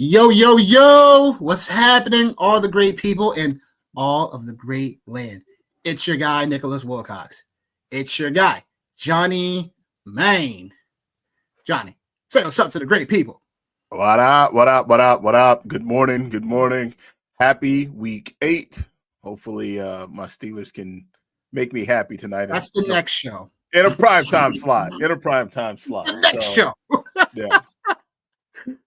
Yo, yo, yo, what's happening? All the great people in all of the great land. It's your guy, Nicholas Wilcox. It's your guy, Johnny Main. Johnny, say what's up to the great people. What up? What up? What up? What up? Good morning. Good morning. Happy week 8. Hopefully, my Steelers can make me happy tonight. That's the next show. In a primetime slot. The next show. Yeah.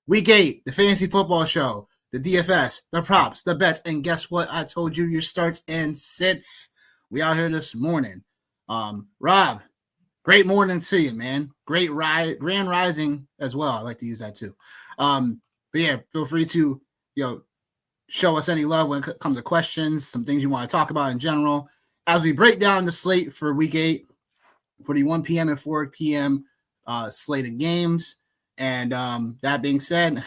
Week 8, the fantasy football show, the DFS, the props, the bets, and guess what? I told you your starts and sits. We out here this morning. Rob, great morning to you, man. Great grand rising as well. I like to use that too. But yeah, feel free to show us any love when it comes to questions, some things you want to talk about in general. As we break down the slate for week 8, for the 1 p.m. and 4 p.m. Slated games. And that being said,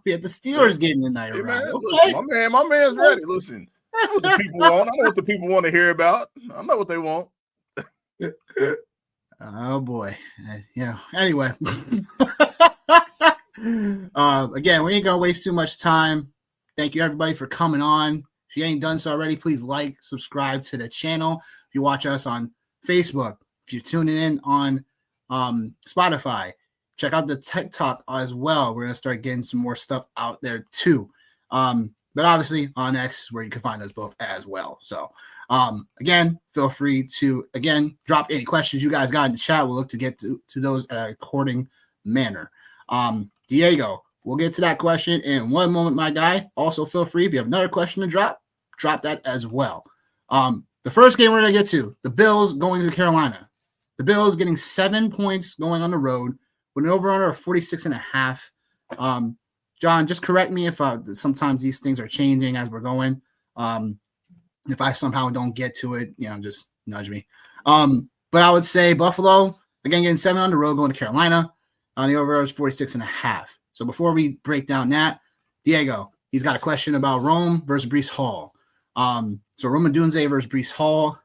we had the Steelers game tonight. Hey, man, listen, my man's ready. Listen, I know what the people want. I know what the people want to hear about. I know what they want. Oh boy, Anyway, again, we ain't gonna waste too much time. Thank you everybody for coming on. If you ain't done so already, please like, subscribe to the channel. If you watch us on Facebook, if you're tuning in on Spotify. Check out the TikTok as well. We're going to start getting some more stuff out there too. But obviously on X where you can find us both as well. So again, feel free to, drop any questions you guys got in the chat. We'll look to get to those in a according manner. Diego, we'll get to that question in one moment, my guy. Also feel free, if you have another question to drop that as well. The first game we're going to get to, the Bills going to Carolina. The Bills getting 7 points going on the road. With an over-under of 46.5. John, just correct me if sometimes these things are changing as we're going. If I somehow don't get to it, just nudge me. But I would say Buffalo, again, getting 7 on the road, going to Carolina. The over-under is 46.5. So before we break down that, Diego, he's got a question about Rome versus Breece Hall. So Rome Odunze versus Breece Hall.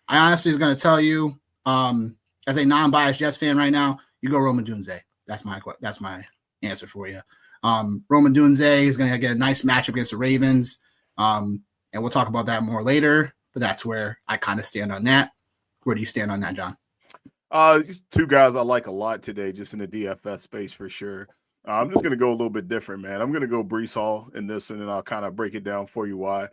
I honestly was going to tell you, as a non-biased Jets fan right now, you go Rome Odunze. That's my answer for you. Rome Odunze is going to get a nice matchup against the Ravens, and we'll talk about that more later. But that's where I kind of stand on that. Where do you stand on that, John? Just two guys I like a lot today, just in the DFS space for sure. I'm just going to go a little bit different, man. I'm going to go Breece Hall in this one, and I'll kind of break it down for you why.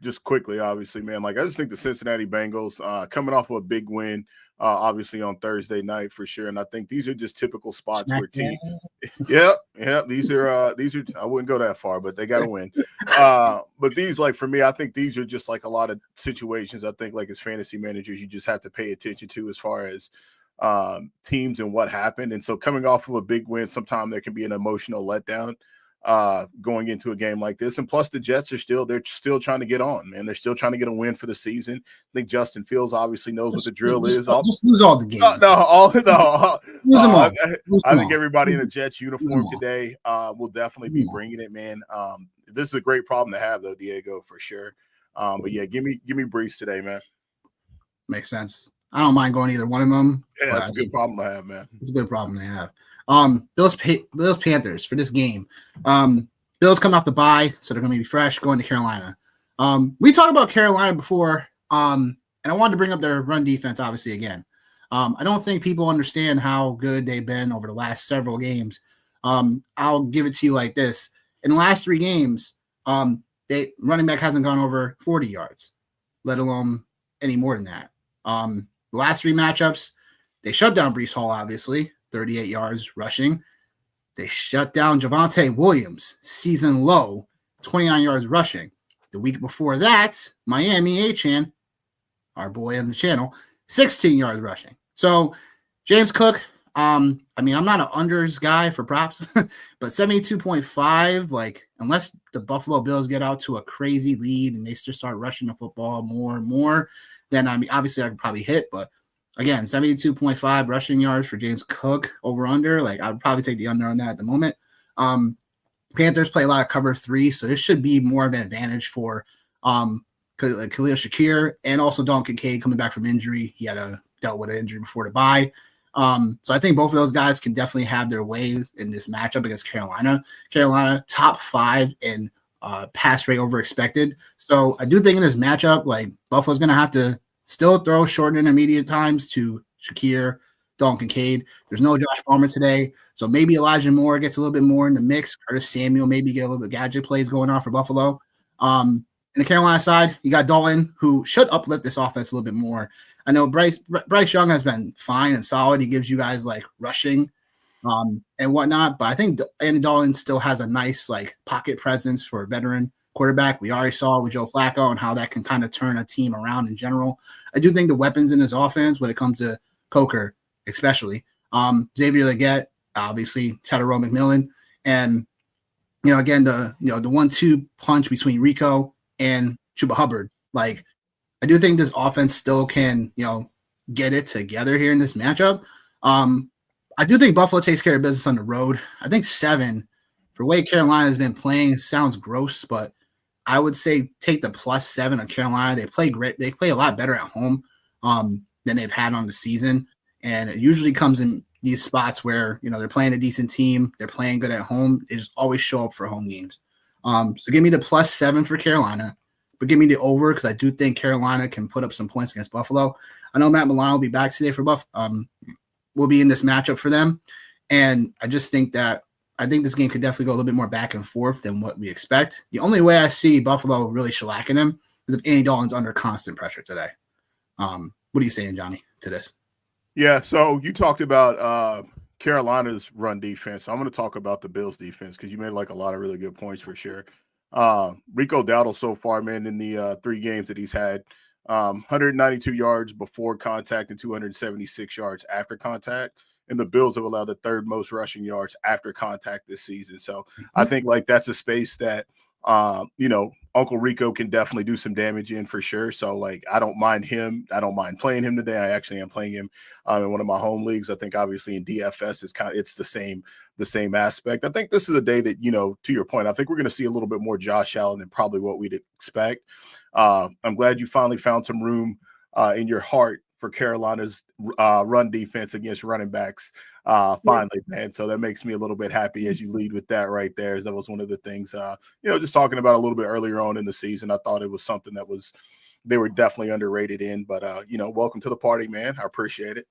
Just quickly, obviously, man. I just think the Cincinnati Bengals coming off of a big win. Obviously on Thursday night for sure, and I think these are just typical spots where teams. Yeah. These are. I wouldn't go that far, but they got to win. But these, for me, I think these are just a lot of situations. I think as fantasy managers, you just have to pay attention to as far as teams and what happened. And so coming off of a big win, sometimes there can be an emotional letdown. Going into a game like this. And plus the Jets are still trying to get on, man. They're still trying to get a win for the season. I think Justin Fields obviously knows what the drill is. Just lose all the games. I think everybody in a Jets uniform today will definitely be bringing it, man. This is a great problem to have though, Diego, for sure. But yeah, give me Breece today, man. Makes sense. I don't mind going either one of them. Yeah, that's a good problem to have, man. It's a good problem to have. Bills Panthers for this game. Bills coming off the bye, so they're going to be fresh going to Carolina. We talked about Carolina before, and I wanted to bring up their run defense, obviously, again. I don't think people understand how good they've been over the last several games. I'll give it to you like this. In the last 3 games, running back hasn't gone over 40 yards, let alone any more than that. The last 3 matchups, they shut down Breece Hall, obviously. 38 yards rushing. They shut down Javonte Williams, season low, 29 yards rushing. The week before that, Miami Achan, our boy on the channel, 16 yards rushing. So James Cook, I'm not an unders guy for props, but 72.5, unless the Buffalo Bills get out to a crazy lead and they just start rushing the football more and more, then obviously I could probably hit, but again, 72.5 rushing yards for James Cook over under. I would probably take the under on that at the moment. Panthers play a lot of cover 3, so this should be more of an advantage for Khalil Shakir and also Don Kincaid coming back from injury. He had dealt with an injury before the bye. So I think both of those guys can definitely have their way in this matchup against Carolina. Carolina top 5 in pass rate over expected. So I do think in this matchup, like Buffalo's going to have to still throw short and intermediate times to Shakir, Dalton Kincaid. There's no Josh Palmer today. So maybe Elijah Moore gets a little bit more in the mix. Curtis Samuel maybe get a little bit gadget plays going on for Buffalo. In the Carolina side, you got Dalton, who should uplift this offense a little bit more. I know Bryce Young has been fine and solid. He gives you guys like rushing and whatnot. But I think Andy Dalton still has a nice like pocket presence for a veteran quarterback. We already saw with Joe Flacco and how that can kind of turn a team around in general. I do think the weapons in his offense when it comes to Coker, especially Xavier Legette, obviously Tedero McMillan, and again the 1-2 punch between Rico and Chuba Hubbard. Like I do think this offense still can get it together here in this matchup. I do think Buffalo takes care of business on the road. I think 7 for the way Carolina has been playing sounds gross, but I would say take the +7 of Carolina. They play great. They play a lot better at home than they've had on the season. And it usually comes in these spots where, they're playing a decent team. They're playing good at home. They just always show up for home games. So give me the +7 for Carolina, but give me the over because I do think Carolina can put up some points against Buffalo. I know Matt Milano will be back today for will be in this matchup for them. And I just think this game could definitely go a little bit more back and forth than what we expect. The only way I see Buffalo really shellacking them is if Andy Dalton's under constant pressure today. What are you saying, Johnny, to this? Yeah, so you talked about Carolina's run defense. I'm going to talk about the Bills' defense because you made like a lot of really good points for sure. Rico Dowdle so far, man, in the 3 games that he's had, 192 yards before contact and 276 yards after contact. And the Bills have allowed the 3rd most rushing yards after contact this season. So I think like that's a space that, Uncle Rico can definitely do some damage in for sure. So like, I don't mind him. I don't mind playing him today. I actually am playing him in one of my home leagues. I think obviously in DFS it's the same aspect. I think this is a day that, to your point, I think we're going to see a little bit more Josh Allen than probably what we'd expect. I'm glad you finally found some room in your heart for Carolina's run defense against running backs finally, man. So that makes me a little bit happy as you lead with that right there. That was one of the things, just talking about a little bit earlier on in the season. I thought it was something they were definitely underrated in, but welcome to the party, man. I appreciate it.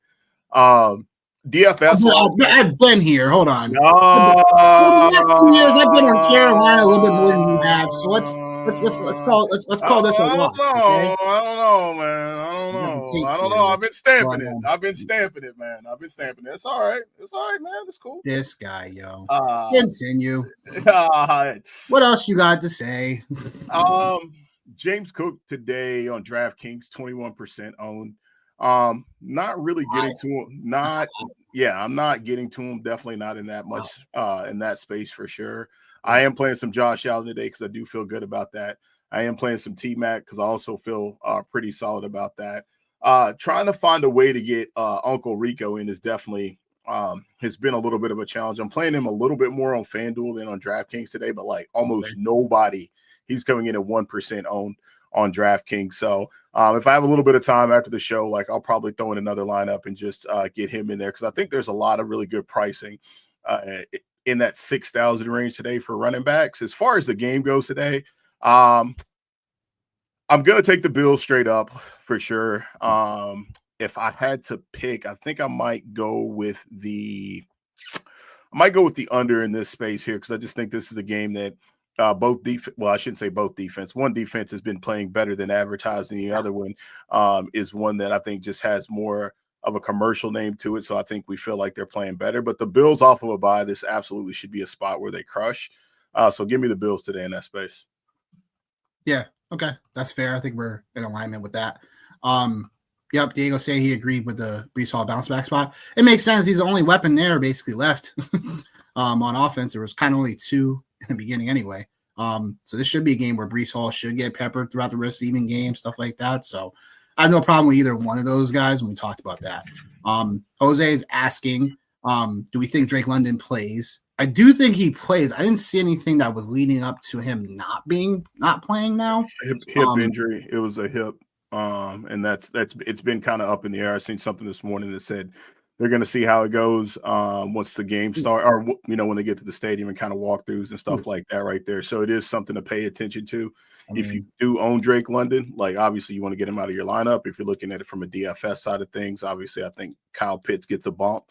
DFS. I've been here. Hold on. The last 2 years, I've been in Carolina a little bit more than you have. So let's call this a loss. Okay? I don't know, man. I don't know. I've been stamping it. Man. I've been stamping it. It's all right. Man. It's cool. This guy, yo. Continue. What else you got to say? James Cook today on DraftKings, 21% owned. Not really getting to him. I'm not getting to him. Definitely not in that much in that space for sure. I am playing some Josh Allen today because I do feel good about that. I am playing some T-Mac because I also feel pretty solid about that. Trying to find a way to get Uncle Rico in is definitely has been a little bit of a challenge. I'm playing him a little bit more on FanDuel than on DraftKings today, but like almost nobody. He's coming in at 1% owned on DraftKings. So if I have a little bit of time after the show, like I'll probably throw in another lineup and just get him in there because I think there's a lot of really good pricing in that 6,000 range today for running backs. As far as the game goes today, I'm going to take the Bills straight up for sure. If I had to pick, I think I might go with the under in this space here because I just think this is a game that I shouldn't say both defense. One defense has been playing better than advertised, and the other one is one that I think just has more of a commercial name to it. So I think we feel like they're playing better. But the Bills off of a bye, this absolutely should be a spot where they crush. So give me the Bills today in that space. Yeah, okay. That's fair. I think we're in alignment with that. Yep, Diego saying he agreed with the Breece Hall bounce back spot. It makes sense. He's the only weapon there basically left on offense. There was kind of only 2 in the beginning anyway. So this should be a game where Breece Hall should get peppered throughout the receiving game, stuff like that. So I have no problem with either one of those guys when we talked about that. Jose is asking, do we think Drake London plays? I do think he plays. I didn't see anything that was leading up to him not playing now. Hip injury. It was a hip. And it's been kind of up in the air. I seen something this morning that said they're going to see how it goes once the game start, or when they get to the stadium and kind of walkthroughs and stuff like that right there. So it is something to pay attention to. If you do own Drake London, like obviously you want to get him out of your lineup. If you're looking at it from a DFS side of things, obviously I think Kyle Pitts gets a bump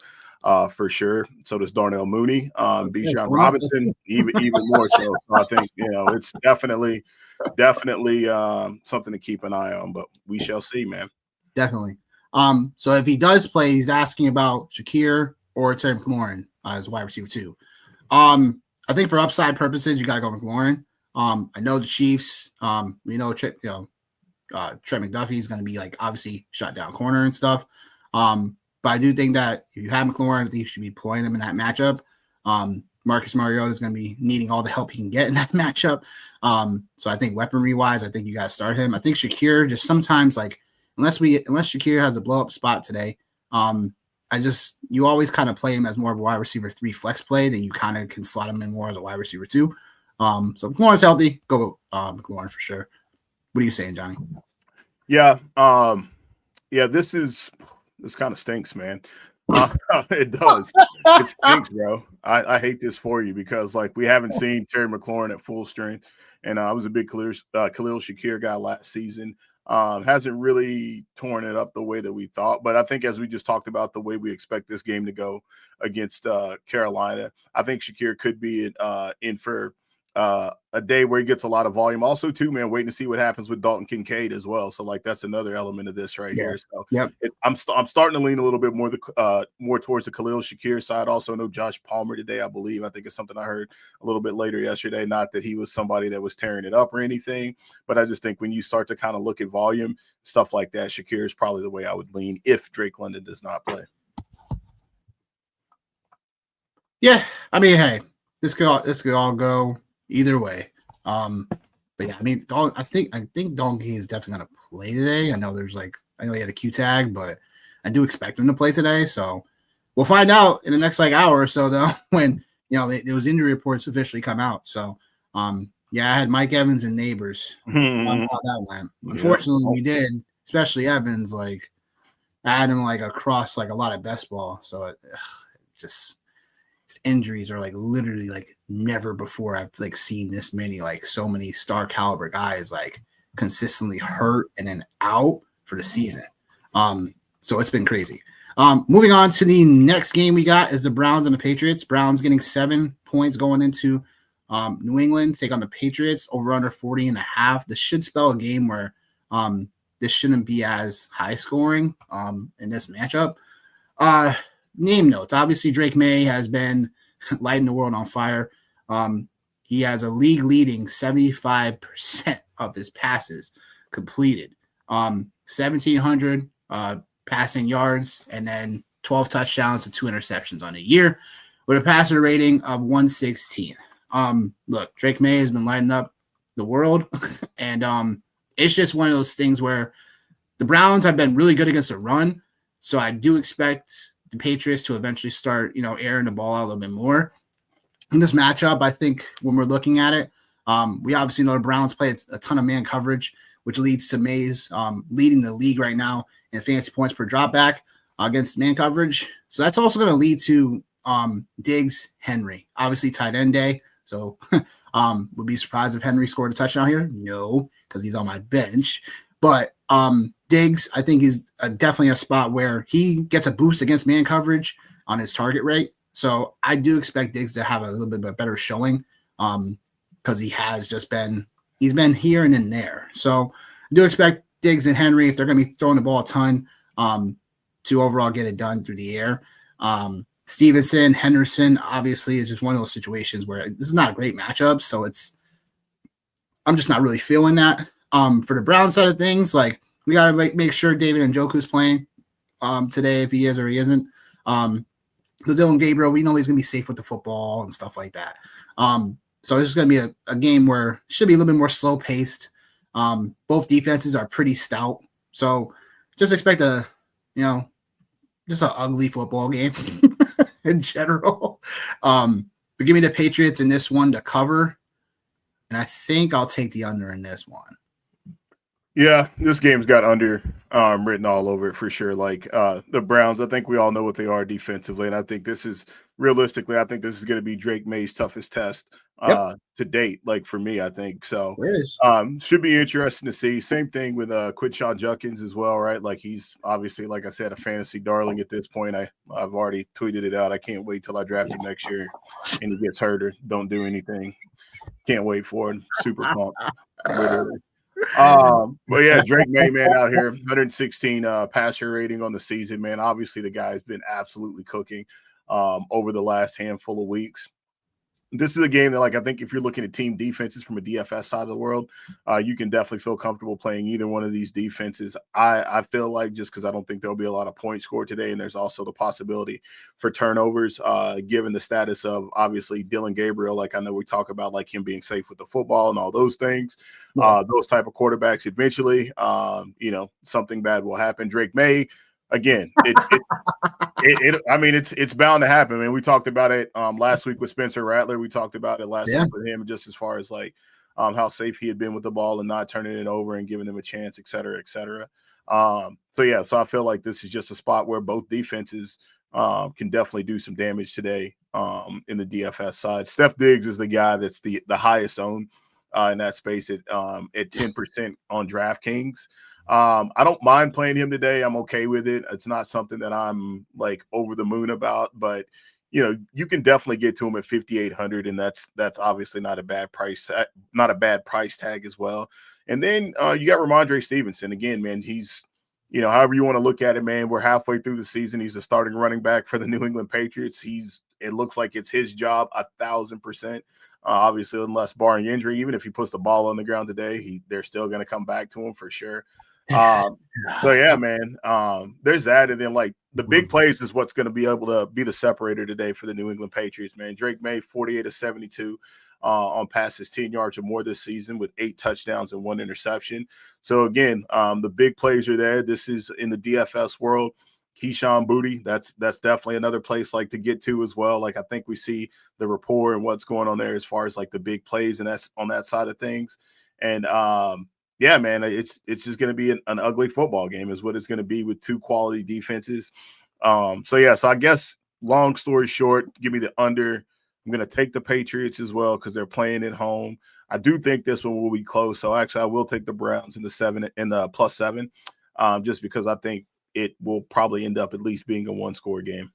for sure. So does Darnell Mooney, Bijan Robinson, even more so. So I think it's definitely something to keep an eye on. But we shall see, man. Definitely. So if he does play, he's asking about Shakir or Terry McLaurin as wide receiver 2. I think for upside purposes, you got to go McLaurin. I know the Chiefs. Trent McDuffie is going to be like obviously shut down corner and stuff. But I do think that if you have McLaurin, I think you should be playing him in that matchup. Marcus Mariota is going to be needing all the help he can get in that matchup. So I think weaponry wise, I think you got to start him. I think Shakir just sometimes like unless Shakir has a blow up spot today, you always kind of play him as more of a wide receiver 3 flex play, then you kind of can slot him in more as a wide receiver 2. So McLaurin's healthy, go McLaurin for sure. What are you saying, Johnny? Yeah, this kind of stinks, man. It does. It stinks, bro. I hate this for you because like we haven't seen Terry McLaurin at full strength, and I was a big Khalil Shakir guy last season. Hasn't really torn it up the way that we thought, but I think as we just talked about the way we expect this game to go against Carolina, I think Shakir could be in for a day where he gets a lot of volume. Also, too, man, waiting to see what happens with Dalton Kincaid as well. So, like, that's another element of this right here. So, I'm starting to lean a little bit more towards the Khalil Shakir side. Also, know Josh Palmer today, I believe. I think it's something I heard a little bit later yesterday. Not that he was somebody that was tearing it up or anything, but I just think when you start to kind of look at volume, stuff like that, Shakir is probably the way I would lean if Drake London does not play. Yeah, I mean, hey, this could all go either way. But yeah, I mean, I think Donkey is definitely gonna play today. I know he had a Q tag, but I do expect him to play today. So we'll find out in the next hour or so, though, when those injury reports officially come out. So yeah, I had Mike Evans and Neighbors. How that went. Unfortunately, we did, especially Evans. Like I had him across a lot of best ball. So just. Injuries are literally never before I've seen this many so many star caliber guys consistently hurt and then out for the season. So it's been crazy. Moving on to the next game we got is the Browns and the Patriots. Browns getting 7 points going into New England, take on the Patriots over under 40.5. This should spell a game where this shouldn't be as high scoring in this matchup. Name notes. Obviously, Drake May has been lighting the world on fire. He has a league-leading 75% of his passes completed. 1,700 passing yards, and then 12 touchdowns and 2 interceptions on the year with a passer rating of 116. Look, Drake May has been lighting up the world, and it's just one of those things where the Browns have been really good against the run, so I do expect the Patriots to eventually start, airing the ball out a little bit more. In this matchup, I think when we're looking at it, we obviously know the Browns play a ton of man coverage, which leads to Mays leading the league right now in fantasy points per dropback against man coverage. So that's also going to lead to Diggs, Henry, obviously tight end day. So would be surprised if Henry scored a touchdown here. No, because he's on my bench. But Diggs, I think, is definitely a spot where he gets a boost against man coverage on his target rate. So I do expect Diggs to have a little bit of a better showing because he's been here and in there. So I do expect Diggs and Henry, if they're going to be throwing the ball a ton, to overall get it done through the air. Stevenson, Henderson, obviously, is just one of those situations where this is not a great matchup. So I'm just not really feeling that. For the Brown side of things, we got to make sure David Njoku's playing today if he is or he isn't. The Dylan Gabriel, we know he's going to be safe with the football and stuff like that. So it's just going to be a game where it should be a little bit more slow-paced. Both defenses are pretty stout. So just expect just an ugly football game in general. But give me the Patriots in this one to cover, and I think I'll take the under in this one. Yeah, this game's got under written all over it for sure. Like the Browns, I think we all know what they are defensively, and I think this is realistically, I think this is going to be Drake May's toughest test Yep, to date. Like for me, I think so. there it is. Should be interesting to see. Same thing with Quinshawn Judkins as well, right? Like he's obviously, like I said, a fantasy darling at this point. I've already tweeted it out. I can't wait till I draft him next year, and he gets hurt or don't do anything. Can't wait for it. Super pumped, literally. But yeah, Drake May, man, out here, 116 passer rating on the season, man. Obviously, the guy's been absolutely cooking over the last handful of weeks. This is a game that, like, I think if you're looking at team defenses from a DFS side of the world, you can definitely feel comfortable playing either one of these defenses. I feel like just because I don't think there'll be a lot of points scored today, and there's also the possibility for turnovers, given the status of obviously Dylan Gabriel. Like I know we talk about like him being safe with the football and all those things. Those type of quarterbacks eventually, something bad will happen. Drake May, again, I mean, it's bound to happen. I mean, we talked about it last week with Spencer Rattler. We talked about it last week with him, just as far as like how safe he had been with the ball and not turning it over and giving them a chance, et cetera, et cetera. So I feel like this is just a spot where both defenses can definitely do some damage today in the DFS side. Steph Diggs is the guy that's the highest owned in that space at 10% on DraftKings. I don't mind playing him today. I'm okay with it. It's not something that I'm like over the moon about, but you can definitely get to him at 5,800, and that's obviously not a bad price tag as well. And then you got Ramondre Stevenson again, man. He's however you want to look at it, man. We're halfway through the season. He's a starting running back for the New England Patriots. It looks like it's his job 1,000%. Obviously, unless barring injury, even if he puts the ball on the ground today, they're still going to come back to him for sure. So yeah, man. There's that, and then like the big plays is what's going to be able to be the separator today for the New England Patriots, man. Drake May, 48 of 72 on passes 10 yards or more this season with 8 touchdowns and 1 interception. So again, the big plays are there. This is in the DFS world. Keyshawn Booty, that's definitely another place like to get to as well. Like I think we see the rapport and what's going on there as far as like the big plays, and that's on that side of things. And yeah, man, it's just going to be an ugly football game is what it's going to be with 2 quality defenses. So I guess long story short, give me the under. I'm going to take the Patriots as well because they're playing at home. I do think this one will be close. So actually, I will take the Browns in the +7, just because I think it will probably end up at least being a 1-score game.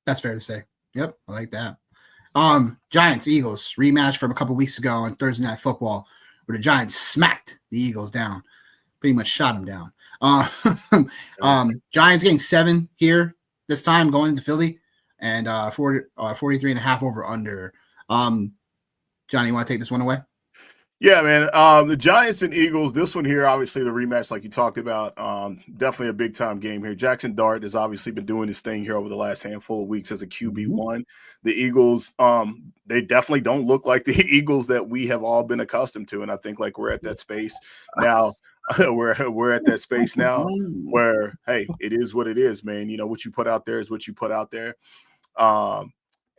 That's fair to say. Yep, I like that. Giants Eagles rematch from a couple weeks ago on Thursday Night Football, where the Giants smacked the Eagles down, pretty much shot them down. Giants getting 7 here this time going into Philly, and 43.5 over under. Johnny, you want to take this one away? Yeah, man. The Giants and Eagles, this one here, obviously the rematch, like you talked about, definitely a big time game here. Jackson Dart has obviously been doing his thing here over the last handful of weeks as a QB1. The Eagles, they definitely don't look like the Eagles that we have all been accustomed to. And I think like we're at that space now. we're at that space now where, hey, it is what it is, man. What you put out there is what you put out there.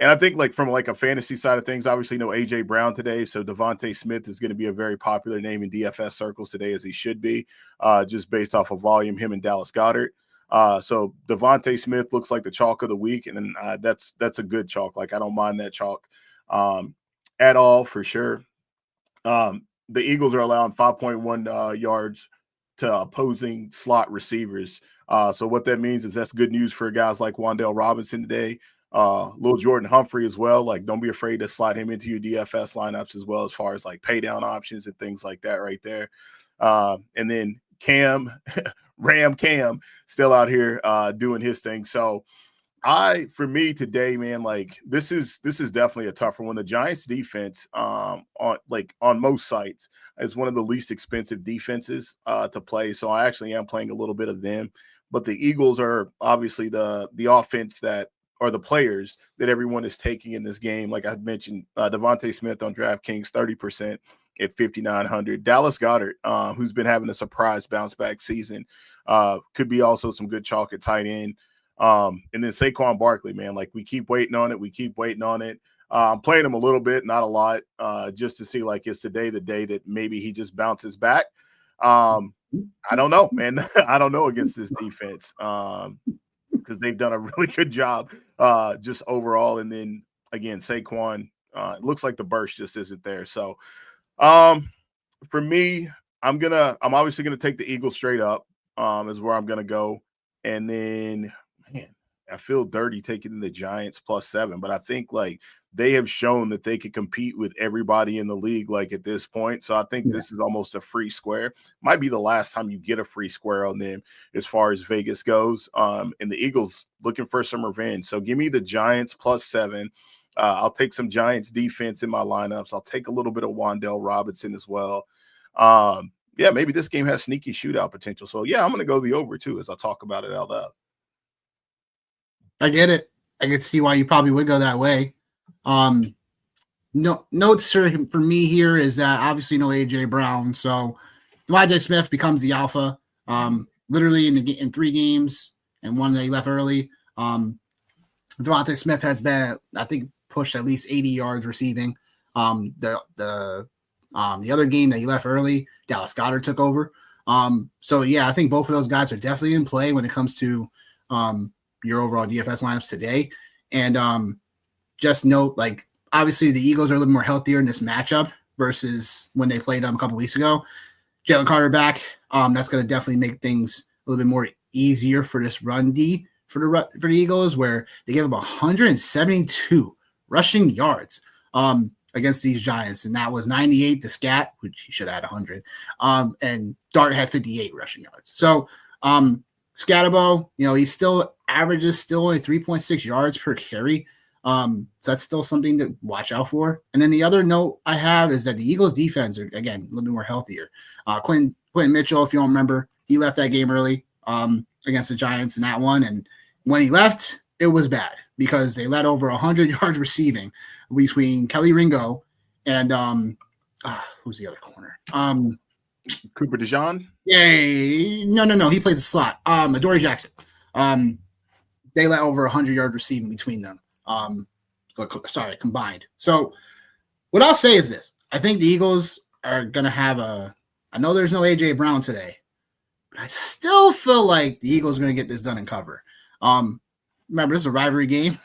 And I think like from like a fantasy side of things, obviously no AJ Brown today. So Devontae Smith is going to be a very popular name in DFS circles today, as he should be, just based off of volume, him and Dallas Goedert. So Devontae Smith looks like the chalk of the week. And that's a good chalk. Like I don't mind that chalk at all for sure. The Eagles are allowing 5.1 yards to opposing slot receivers. So what that means is that's good news for guys like Wan'Dale Robinson today. Little Jordan Humphrey as well. Like, don't be afraid to slide him into your DFS lineups as well, as far as like pay down options and things like that right there. And then Ram Cam still out here doing his thing. So for me today, man, like this is definitely a tougher one. The Giants defense on most sites is one of the least expensive defenses to play. So I actually am playing a little bit of them, but the Eagles are obviously the offense that are the players that everyone is taking in this game. Like I mentioned, Devontae Smith on DraftKings, 30% at 5,900. Dallas Goedert, who's been having a surprise bounce back season, could be also some good chalk at tight end. And then Saquon Barkley, man, like we keep waiting on it. I'm playing him a little bit, not a lot, just to see like is today the day that maybe he just bounces back. I don't know, man. I don't know against this defense because they've done a really good job just overall. And then again, Saquon, it looks like the burst just isn't there. So for me, I'm obviously gonna take the Eagles straight up. Is where I'm gonna go, and then man, I feel dirty taking the Giants +7, but I think like they have shown that they can compete with everybody in the league like at this point. So I think this is almost a free square. Might be the last time you get a free square on them as far as Vegas goes. And the Eagles looking for some revenge. So give me the Giants +7. I'll take some Giants defense in my lineups. I'll take a little bit of Wan'Dale Robinson as well. Yeah, maybe this game has sneaky shootout potential. So yeah, I'm going to go the over too as I talk about it out loud. I get it. I can see why you probably would go that way. Notes for me here is that obviously no AJ Brown, so DeVonta Smith becomes the alpha. Literally in 3 games and one that he left early. DeVonta Smith has been, I think, pushed at least 80 yards receiving. The other game that he left early, Dallas Goedert took over. So yeah, I think both of those guys are definitely in play when it comes to your overall DFS lineups today. And just note, like, obviously the Eagles are a little more healthier in this matchup versus when they played them a couple weeks ago. Jalen Carter back. That's going to definitely make things a little bit more easier for this run D for the Eagles, where they gave up 172 rushing yards against these Giants, and that was 98 to Scat, which he should have had 100. And Dart had 58 rushing yards. So Scatabo, he still averages only 3.6 yards per carry. So that's still something to watch out for. And then the other note I have is that the Eagles defense are, again, a little bit more healthier. Quentin Mitchell, if you don't remember, he left that game early against the Giants in that one. And when he left, it was bad because they let over 100 yards receiving between Kelly Ringo and who's the other corner? Cooper DeJean? Yeah, no. He plays a slot. Adoree Jackson. They let over 100 yards receiving between them. Combined. So what I'll say is this. I think the Eagles are going to have I know there's no A.J. Brown today, but I still feel like the Eagles are going to get this done in cover. Remember, this is a rivalry game.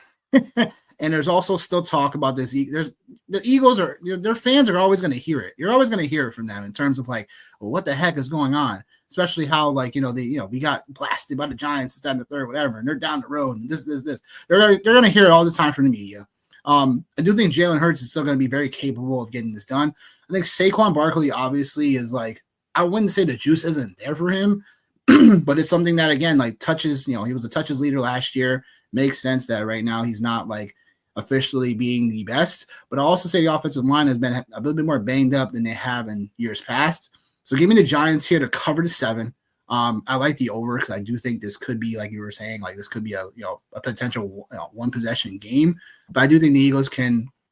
And there's also still talk about this. The Eagles their fans are always going to hear it. You're always going to hear it from them in terms of like, well, what the heck is going on? Especially how we got blasted by the Giants in the third, whatever, and they're down the road and this. They're going to hear it all the time from the media. I do think Jalen Hurts is still going to be very capable of getting this done. I think Saquon Barkley obviously is like, I wouldn't say the juice isn't there for him, but it's something that again like touches. He was a touches leader last year. Makes sense that right now he's not like officially being the best, but I'll also say the offensive line has been a little bit more banged up than they have in years past. So give me the Giants here to cover the 7. I like the over because I do think this could be, like you were saying, like this could be a potential one possession game. But I do think the Eagles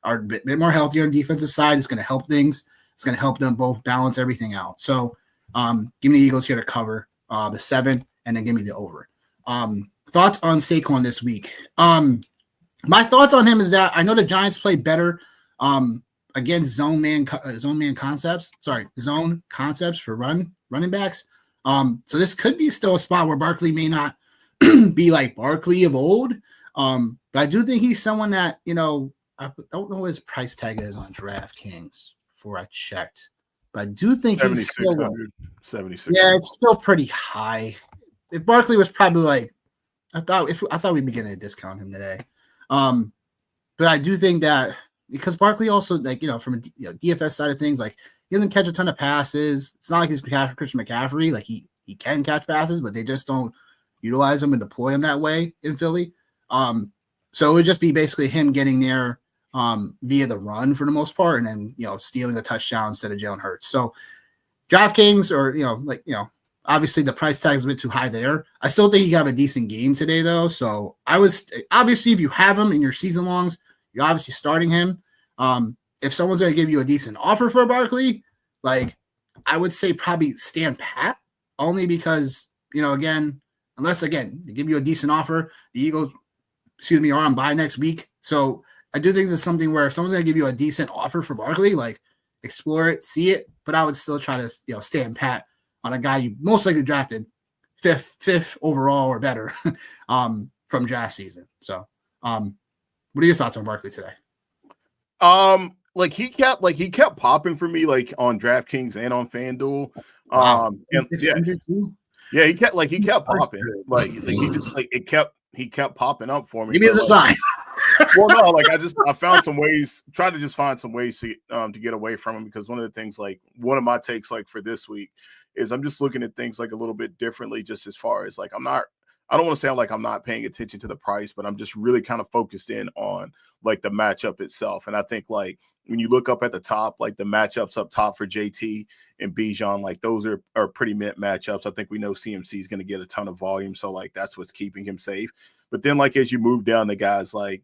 are a bit more healthier on the defensive side. It's going to help things. It's going to help them both balance everything out. So give me the Eagles here to cover the 7, and then give me the over. Thoughts on Saquon this week? My thoughts on him is that I know the Giants play better against zone concepts for running backs. So this could be still a spot where Barkley may not be like Barkley of old. But I do think he's someone that, I don't know what his price tag is on DraftKings before I checked. But I do think he's still 76. Yeah, it's still pretty high. If Barkley was probably like, I thought we'd be getting a discount him today. But I do think that because Barkley also, like, from a DFS side of things, like he doesn't catch a ton of passes. It's not like he's Christian McCaffrey. Like he can catch passes, but they just don't utilize him and deploy him that way in Philly. So it would just be basically him getting there via the run for the most part, and then stealing a touchdown instead of Jalen Hurts. So DraftKings or obviously the price tag is a bit too high there. I still think you have a decent game today though. So obviously if you have him in your season longs, you're obviously starting him. If someone's going to give you a decent offer for Barkley, like I would say probably stand pat, only because, unless they give you a decent offer, the Eagles, are on bye next week. So I do think this is something where if someone's going to give you a decent offer for Barkley, like explore it, see it, but I would still try to, stand pat on a guy you most likely drafted fifth overall or better from draft season. So, what are your thoughts on Barkley today? Like he kept popping for me, like on DraftKings and on FanDuel. Wow. And yeah, he kept popping. Like he just like he kept popping up for me. Give me the sign. Well, no, like I found some ways, try to just find some ways to get away from him, because one of the things, like one of my takes like for this week is I'm just looking at things like a little bit differently, just as far as like I don't want to sound like I'm not paying attention to the price, but I'm just really kind of focused in on like the matchup itself. And I think like when you look up at the top, like the matchups up top for JT and Bijan, like those are pretty mint matchups. I think we know CMC is going to get a ton of volume. So like that's what's keeping him safe. But then like as you move down to guys like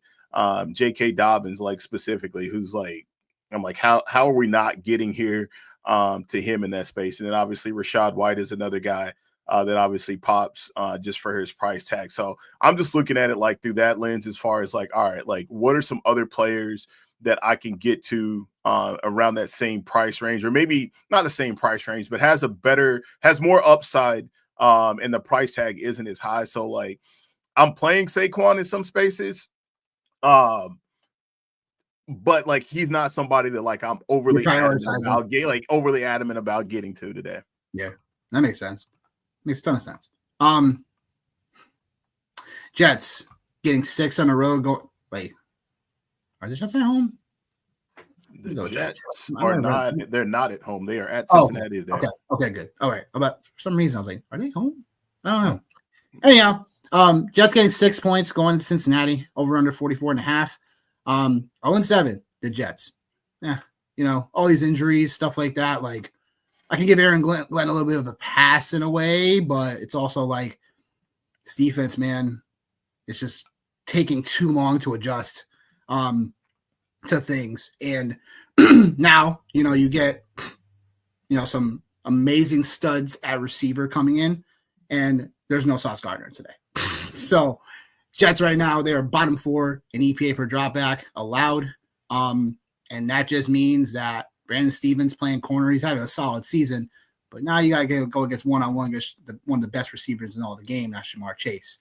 J.K. Dobbins, like specifically, who's like, I'm like, how are we not getting here to him in that space? And then obviously Rashad White is another guy that obviously pops just for his price tag. So I'm just looking at it like through that lens, as far as like, all right, like what are some other players that I can get to around that same price range, or maybe not the same price range, but has more upside and the price tag isn't as high. So like I'm playing Saquon in some spaces. But like he's not somebody that like I'm overly adamant about getting to today. Yeah, that makes sense. Makes a ton of sense. Jets getting 6 on a row. Wait, are the Jets at home? The Jets are not. They're not at home. They are at Cincinnati today. Okay, good. All right. But for some reason I was like, are they home? I don't know. Anyhow, Jets getting 6 points going to Cincinnati, over under 44.5. 0-7, the Jets. Yeah, all these injuries, stuff like that. Like, I can give Aaron Glenn a little bit of a pass in a way, but it's also like this defense, man, it's just taking too long to adjust to things. And now, you get, some amazing studs at receiver coming in, and there's no Sauce Gardner today. So Jets right now, they're bottom 4 in EPA per dropback allowed. And that just means that Brandon Stevens playing corner, he's having a solid season, but now you got to go against one-on-one against one of the best receivers in all the game, that's Jamar Chase.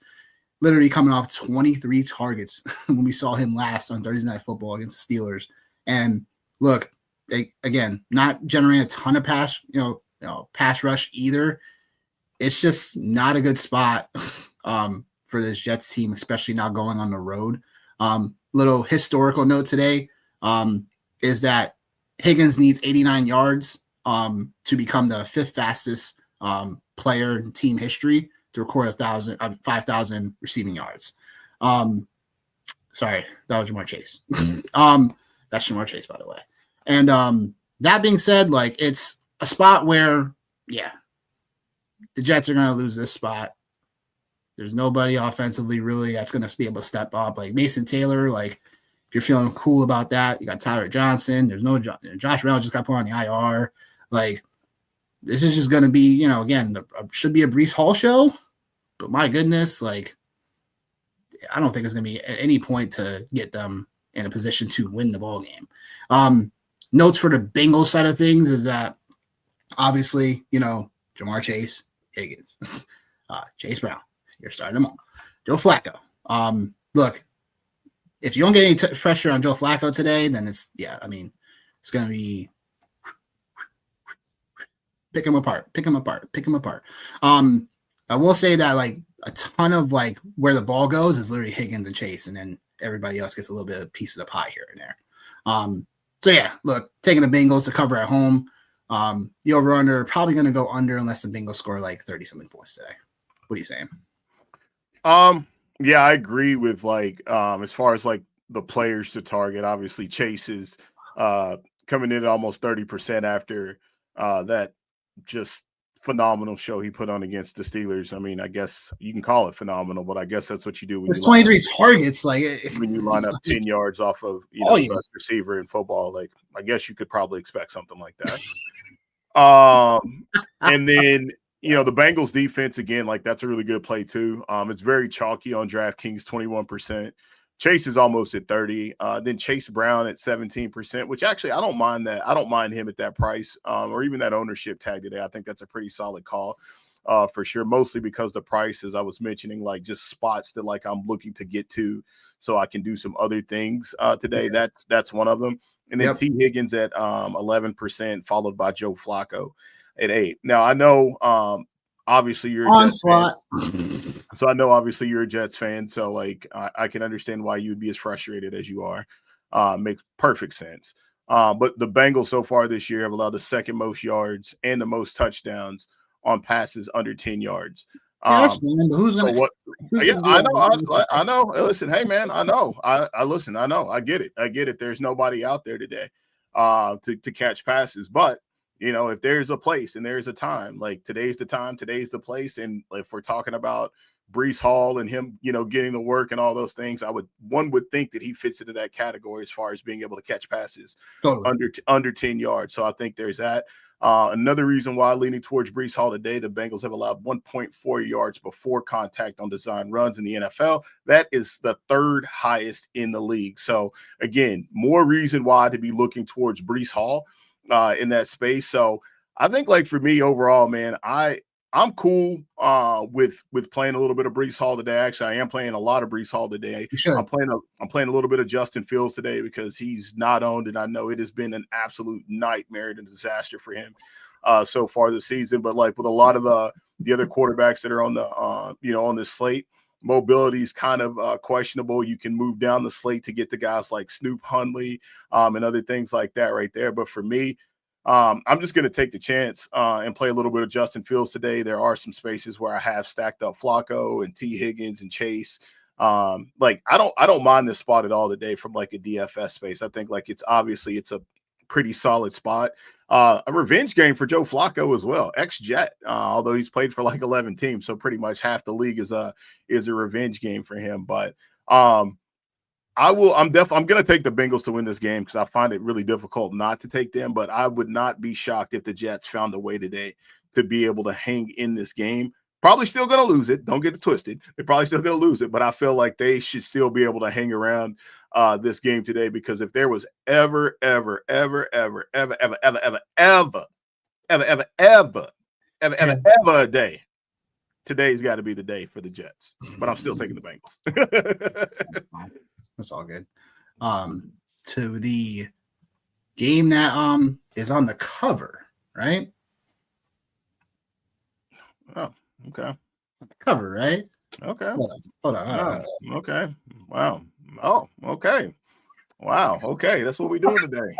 Literally coming off 23 targets when we saw him last on Thursday Night Football against the Steelers. And look, again, not generating a ton of pass rush either. It's just not a good spot for this Jets team, especially now going on the road. Little historical note today is that Higgins needs 89 yards to become the 5th fastest player in team history to record 5,000 receiving yards. Sorry, that was Jamar Chase. That's Jamar Chase, by the way. And that being said, like, it's a spot where, yeah, the Jets are going to lose this spot. There's nobody offensively really that's going to be able to step up. Like Mason Taylor, like, if you're feeling cool about that, you got Tyler Johnson. There's no Josh Reynolds just got put on the IR. Like, this is just going to be, again, should be a Breece Hall show. But my goodness, like, I don't think it's going to be at any point to get them in a position to win the ball game. Notes for the Bengals side of things is that obviously, Jamar Chase, Higgins, Chase Brown, you're starting them all. Joe Flacco. Look, if you don't get any pressure on Joe Flacco today, then it's going to be pick him apart. I will say that, like, a ton of, like, where the ball goes is literally Higgins and Chase, and then everybody else gets a little bit of a piece of the pie here and there. So, yeah, look, taking the Bengals to cover at home. The over-under probably going to go under unless the Bengals score, like, 30-something points today. What are you saying? Yeah, I agree with, like, as far as, like, the players to target, obviously Chase is coming in at almost 30% after that just phenomenal show he put on against the Steelers. I mean, I guess you can call it phenomenal, but I guess that's what you do when there's 23 targets. Like, when you line up 10 yards off of the best receiver in football, like, I guess you could probably expect something like that. And then the Bengals defense, again, like, that's a really good play too. It's very chalky on DraftKings, 21%. Chase is almost at 30. Then Chase Brown at 17%, which actually I don't mind that. I don't mind him at that price, or even that ownership tag today. I think that's a pretty solid call. For sure, mostly because the price, as I was mentioning, like just spots that like I'm looking to get to so I can do some other things today. Yeah. That's one of them. And then T. Higgins at 11%, followed by Joe Flacco at 8. Now I know obviously you're a Jets fan. So I know obviously you're a Jets fan. So like I can understand why you'd be as frustrated as you are. Makes perfect sense. But the Bengals so far this year have allowed the second most yards and the most touchdowns on passes under 10 yards. But who's so gonna, what? Who's yeah, I know. Listen, hey man, I know. I listen. I know. I get it. There's nobody out there today to catch passes, but you know, if there's a place and there's a time, like today's the time, today's the place, and if we're talking about Breece Hall and him, you know, getting the work and all those things, one would think that he fits into that category as far as being able to catch passes under 10 yards. So I think there's that. Another reason why leaning towards Breece Hall today, the Bengals have allowed 1.4 yards before contact on design runs in the NFL. That is the third highest in the league. So again, more reason why to be looking towards Breece Hall in that space. So I think like for me overall, man, I'm cool with playing a little bit of Breece Hall today. Actually, I am playing a lot of Breece Hall today. I'm playing a little bit of Justin Fields today because he's not owned, and I know it has been an absolute nightmare and a disaster for him so far this season. But like with a lot of the other quarterbacks that are on the on this slate, mobility is kind of questionable. You can move down the slate to get the guys like Snoop Hundley and other things like that right there. But for me, I'm just going to take the chance and play a little bit of Justin Fields today. There are some spaces where I have stacked up Flacco and T. Higgins and Chase. Like I don't mind this spot at all today from like a DFS space. I think like it's a pretty solid spot. A revenge game for Joe Flacco as well. Ex-Jet, although he's played for like 11 teams, so pretty much half the league is a revenge game for him. But I'm going to take the Bengals to win this game because I find it really difficult not to take them, but I would not be shocked if the Jets found a way today to be able to hang in this game. Probably still going to lose it. Don't get it twisted. They're probably still going to lose it, but I feel like they should still be able to hang around this game today, because if there was ever a day, today's got to be the day for the Jets. But I'm still taking the Bengals. That's all good. To the game that is on the cover, right? Oh, okay. Cover, right? Okay. Hold on. Okay. Wow. Oh, okay. Wow. Okay. That's what we're doing today.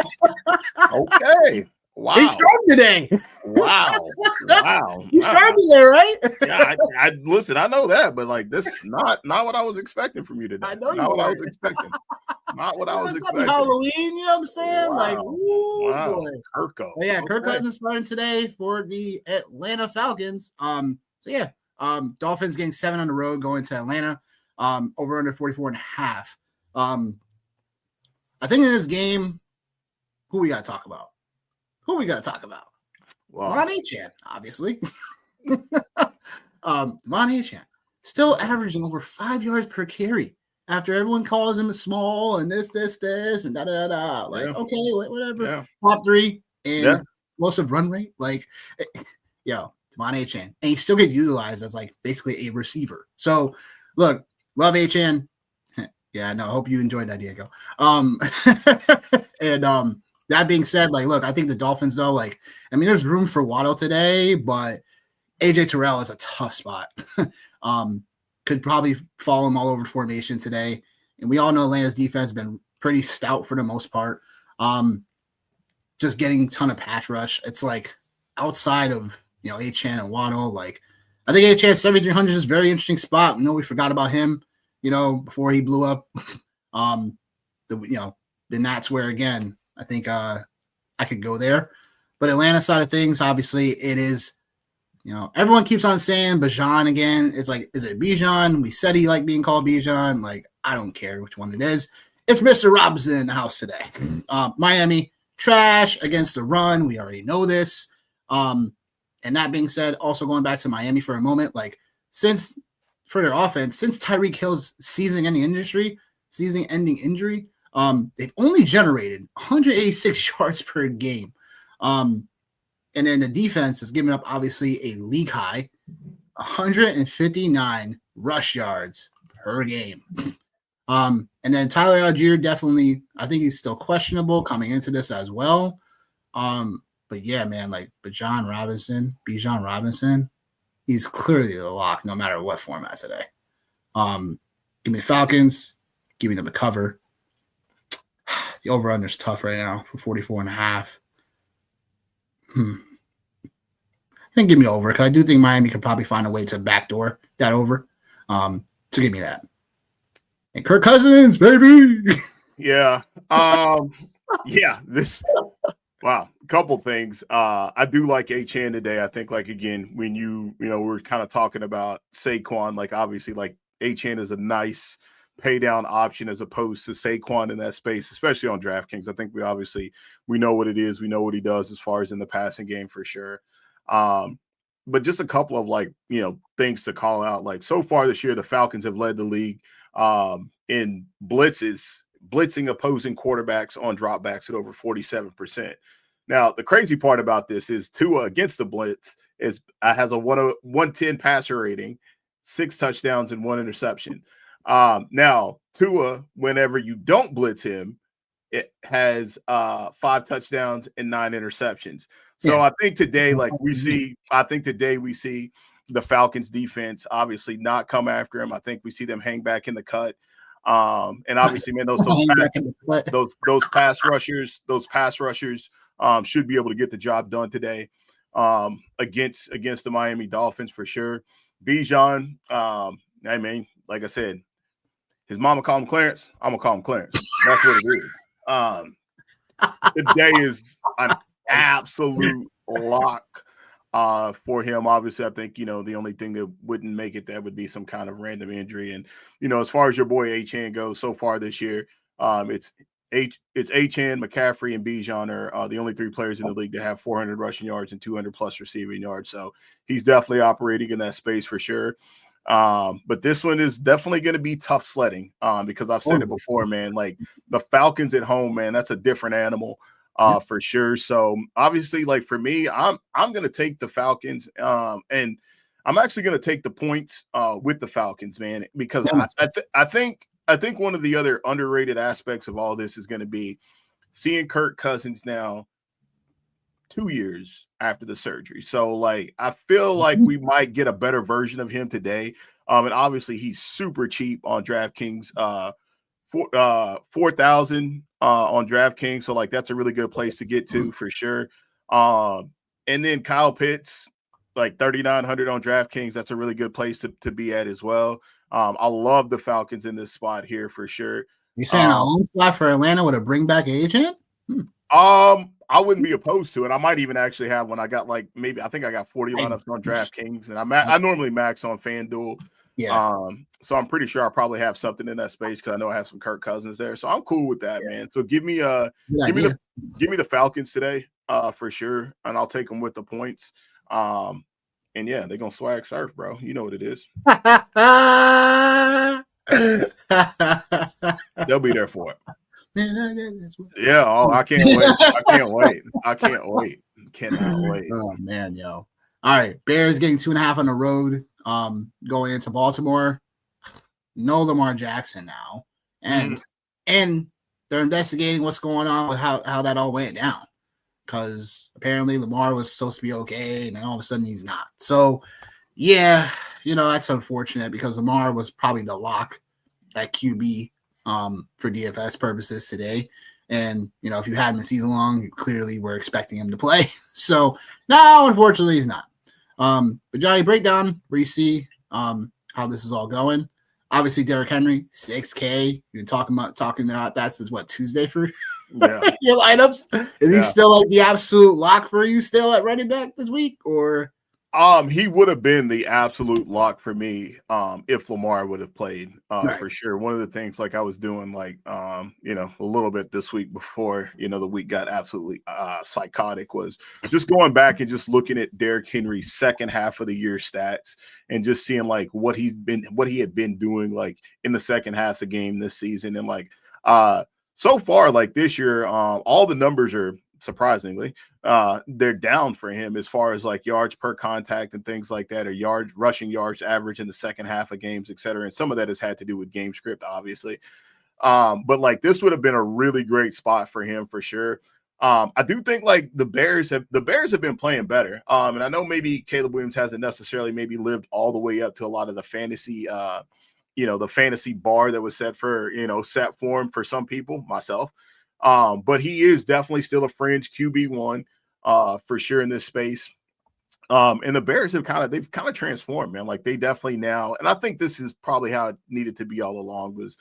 Okay. Wow. He started today. Wow. You started there, right? Yeah, I listen, I know that, but like this is not what I was expecting from you today. I know not what I was expecting. Not what I was expecting. Halloween, you know what I'm saying? Wow. Like, ooh, wow. boy. Kirko. But yeah, Kirk Cousins starting today for the Atlanta Falcons. Dolphins getting 7 on the road going to Atlanta. Over under 44.5. I think in this game, who we got to talk about? Wow. Ron Achan, obviously. Ron Achan still averaging over 5 yards per carry after everyone calls him small and this and da. Like, okay, whatever. Yeah. Top 3 in explosive run rate. Like, Devon Achan. And he still gets utilized as like basically a receiver. So look, love Achan. Yeah, no, I hope you enjoyed that, Diego. That being said, like, look, I think the Dolphins, though, like, I mean, there's room for Waddle today, but AJ Terrell is a tough spot. Could probably follow him all over formation today. And we all know Atlanta's defense has been pretty stout for the most part. Just getting a ton of pass rush. It's like outside of, Achan and Waddle, like, I think Achan 7,300 is a very interesting spot. We know we forgot about him, before he blew up. Then that's where, again, I think I could go there. But Atlanta side of things, obviously, it is, everyone keeps on saying Bijan again. It's like, is it Bijan? We said he liked being called Bijan. Like, I don't care which one it is. It's Mr. Robinson in the house today. Miami, trash against the run. We already know this. And that being said, also going back to Miami for a moment, like, for their offense, since Tyreek Hill's season in the industry, season-ending injury. They've only generated 186 yards per game. And then the defense has given up, obviously, a league high 159 rush yards per game. And then Tyler Algier, definitely, I think he's still questionable coming into this as well. But yeah, man, like Bijan Robinson, he's clearly the lock no matter what format today. Give me the Falcons, give me them to cover. The over-under is tough right now for 44.5. I think give me over because I do think Miami could probably find a way to backdoor that over. So give me that. And Kirk Cousins, baby. Yeah. This wow. A couple things. I do like Achane today. I think, like, again, when we're kind of talking about Saquon, like, obviously, like, Achane is a nice pay down option as opposed to Saquon in that space, especially on DraftKings. I think we know what it is. We know what he does as far as in the passing game for sure. But just a couple of things to call out. Like, so far this year, the Falcons have led the league in blitzing opposing quarterbacks on dropbacks at over 47%. Now, the crazy part about this is Tua against the blitz has a 110 passer rating, 6 touchdowns and 1 interception. Now, Tua, whenever you don't blitz him, it has 5 touchdowns and 9 interceptions. So I think today, we see the Falcons defense obviously not come after him. I think we see them hang back in the cut. And obviously, man, those pass rushers should be able to get the job done today against the Miami Dolphins for sure. Bijan, I mean, like I said, his mama called him Clarence. I'm gonna call him Clarence. That's what it is. Today is an absolute lock for him. Obviously, I think, the only thing that wouldn't make it there would be some kind of random injury. And, as far as your boy Achane goes so far this year, it's Achane, McCaffrey, and Bijan are the only 3 players in the league that have 400 rushing yards and 200 plus receiving yards. So he's definitely operating in that space for sure. But this one is definitely going to be tough sledding because I've said it before, man. Like, the Falcons at home, man, that's a different animal. For sure. So obviously, like, for me, I'm going to take the Falcons and I'm actually going to take the points with the Falcons, man, because I think one of the other underrated aspects of all this is going to be seeing Kirk Cousins now 2 years after the surgery. So, like, I feel like we might get a better version of him today. And obviously he's super cheap on DraftKings, 4,000 on DraftKings. So, like, that's a really good place to get to for sure. And then Kyle Pitts, like 3,900 on DraftKings. That's a really good place to be at as well. I love the Falcons in this spot here for sure. You saying a home spot for Atlanta with a bring back agent? I wouldn't be opposed to it. I might even actually have one. I got I think I got 40 lineups on DraftKings, and I normally max on FanDuel. Yeah. So I'm pretty sure I'll probably have something in that space because I know I have some Kirk Cousins there. So I'm cool with that, man. So give me the Falcons today, for sure, and I'll take them with the points. And yeah, they're gonna swag surf, bro. You know what it is. They'll be there for it. Yeah, I can't wait. Cannot wait. Oh man, yo. All right, Bears getting 2.5 on the road. Going into Baltimore. No Lamar Jackson now. And they're investigating what's going on with how that all went down. Because apparently Lamar was supposed to be okay, and then all of a sudden he's not. So yeah, that's unfortunate because Lamar was probably the lock at QB for DFS purposes today. And, if you had him in season long, you clearly were expecting him to play. So now, unfortunately, he's not. But Johnny, break down where you see how this is all going. Obviously, Derrick Henry, 6K. You've been talking about that since Tuesday for your lineups? Is he still like the absolute lock for you still at running back this week? Or He would have been the absolute lock for me if Lamar would have played Right. for sure. One of the things like I was doing a little bit this week before, the week got absolutely psychotic was just going back and just looking at Derrick Henry's second half of the year stats and just seeing like what he had been doing like in the second half of the game this season. And like so far, like this year, all the numbers are surprisingly they're down for him as far as like yards per contact and things like that, or rushing yards average in the second half of games, et cetera. And some of that has had to do with game script, obviously. But like this would have been a really great spot for him for sure. I do think like the Bears have been playing better. And I know maybe Caleb Williams hasn't necessarily maybe lived all the way up to a lot of the fantasy the fantasy bar that was set for him for some people, myself. But he is definitely still a fringe QB1 for sure in this space. And the Bears have kind of transformed, man. Like they definitely now, and I think this is probably how it needed to be all along was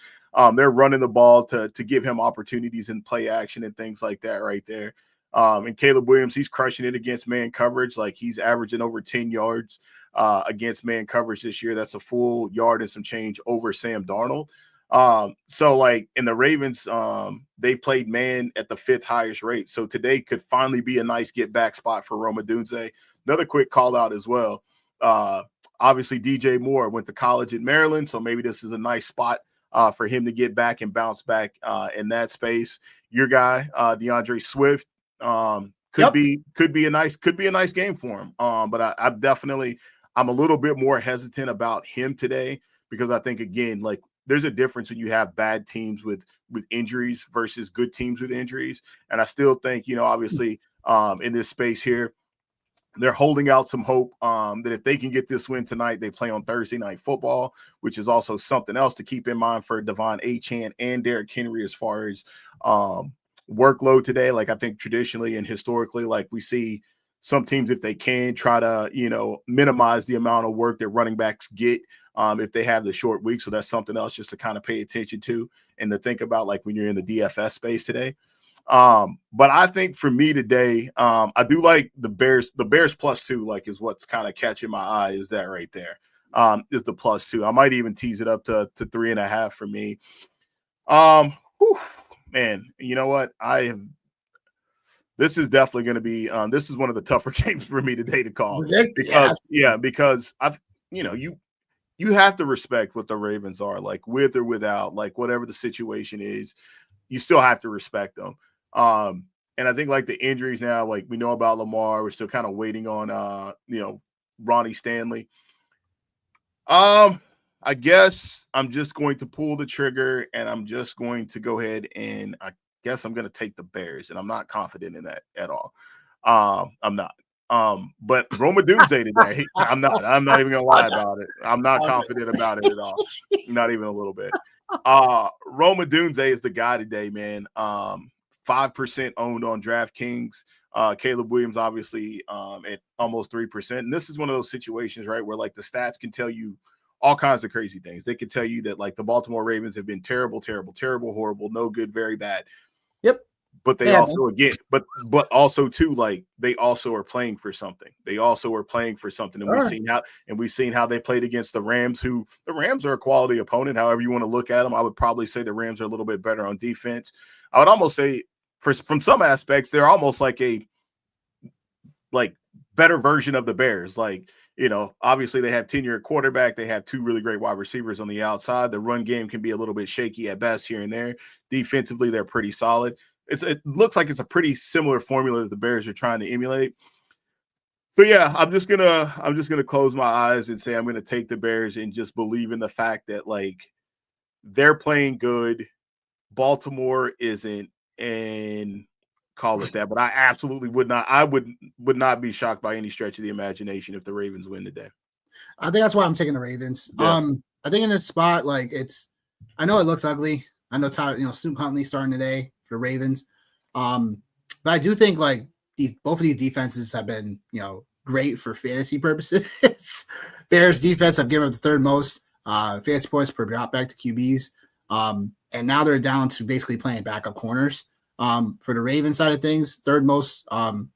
they're running the ball to give him opportunities in play action and things like that right there. And Caleb Williams, he's crushing it against man coverage. Like he's averaging over 10 yards against man coverage this year. That's a full yard and some change over Sam Darnold. So like in the Ravens, they've played man at the 5th highest rate. So today could finally be a nice get back spot for Rome Odunze. Another quick call out as well. Obviously DJ Moore went to college in Maryland. So maybe this is a nice spot for him to get back and bounce back in that space. Your guy, DeAndre Swift, could be a nice game for him. But I'm a little bit more hesitant about him today because I think again, like, there's a difference when you have bad teams with injuries versus good teams with injuries. And I still think, obviously in this space here, they're holding out some hope that if they can get this win tonight, they play on Thursday Night Football, which is also something else to keep in mind for Devon Achane and Derrick Henry as far as workload today. Like I think traditionally and historically, like we see some teams, if they can try to, minimize the amount of work that running backs get if they have the short week. So that's something else just to kind of pay attention to and to think about like when you're in the DFS space today. But I think for me today, I do like the Bears +2, like is what's kind of catching my eye is that right there. Is the +2. I might even tease it up to 3.5 for me. Man, you know what? This is definitely going to be, this is one of the tougher games for me today to call because you have to respect what the Ravens are, like with or without, like whatever the situation is, you still have to respect them. And I think like the injuries now, like we know about Lamar, we're still kind of waiting on, Ronnie Stanley. I guess I'm just going to pull the trigger and I'm just going to go ahead and I guess I'm going to take the Bears, and I'm not confident in that at all. I'm not. But Rome Odunze today, I'm not even gonna lie about it. I'm not confident about it at all. Not even a little bit. Rome Odunze is the guy today, man. 5% owned on DraftKings. Caleb Williams, obviously, at almost 3%. And this is one of those situations, right, where like the stats can tell you all kinds of crazy things. They could tell you that like the Baltimore Ravens have been terrible, terrible, terrible, horrible, no good, very bad. Yep. But they also again, but also too, like they also are playing for something. They also are playing for something, and we've seen how they played against the Rams. Who the Rams are a quality opponent. However you want to look at them, I would probably say the Rams are a little bit better on defense. I would almost say, from some aspects, they're almost like a better version of the Bears. Like obviously they have 10-year quarterback. They have 2 really great wide receivers on the outside. The run game can be a little bit shaky at best here and there. Defensively, they're pretty solid. It looks like it's a pretty similar formula that the Bears are trying to emulate. So yeah, I'm just gonna close my eyes and say I'm gonna take the Bears and just believe in the fact that like they're playing good. Baltimore isn't, and call it that. But I absolutely would not be shocked by any stretch of the imagination if the Ravens win today. I think that's why I'm taking the Ravens. Yeah. I think in this spot, like I know it looks ugly. I know Tyler, Snoop Huntley starting today for Ravens. But I do think like both of these defenses have been, great for fantasy purposes. Bears defense have given up the 3rd most fantasy points per drop back to QBs. And now they're down to basically playing backup corners. For the Ravens side of things, 3rd most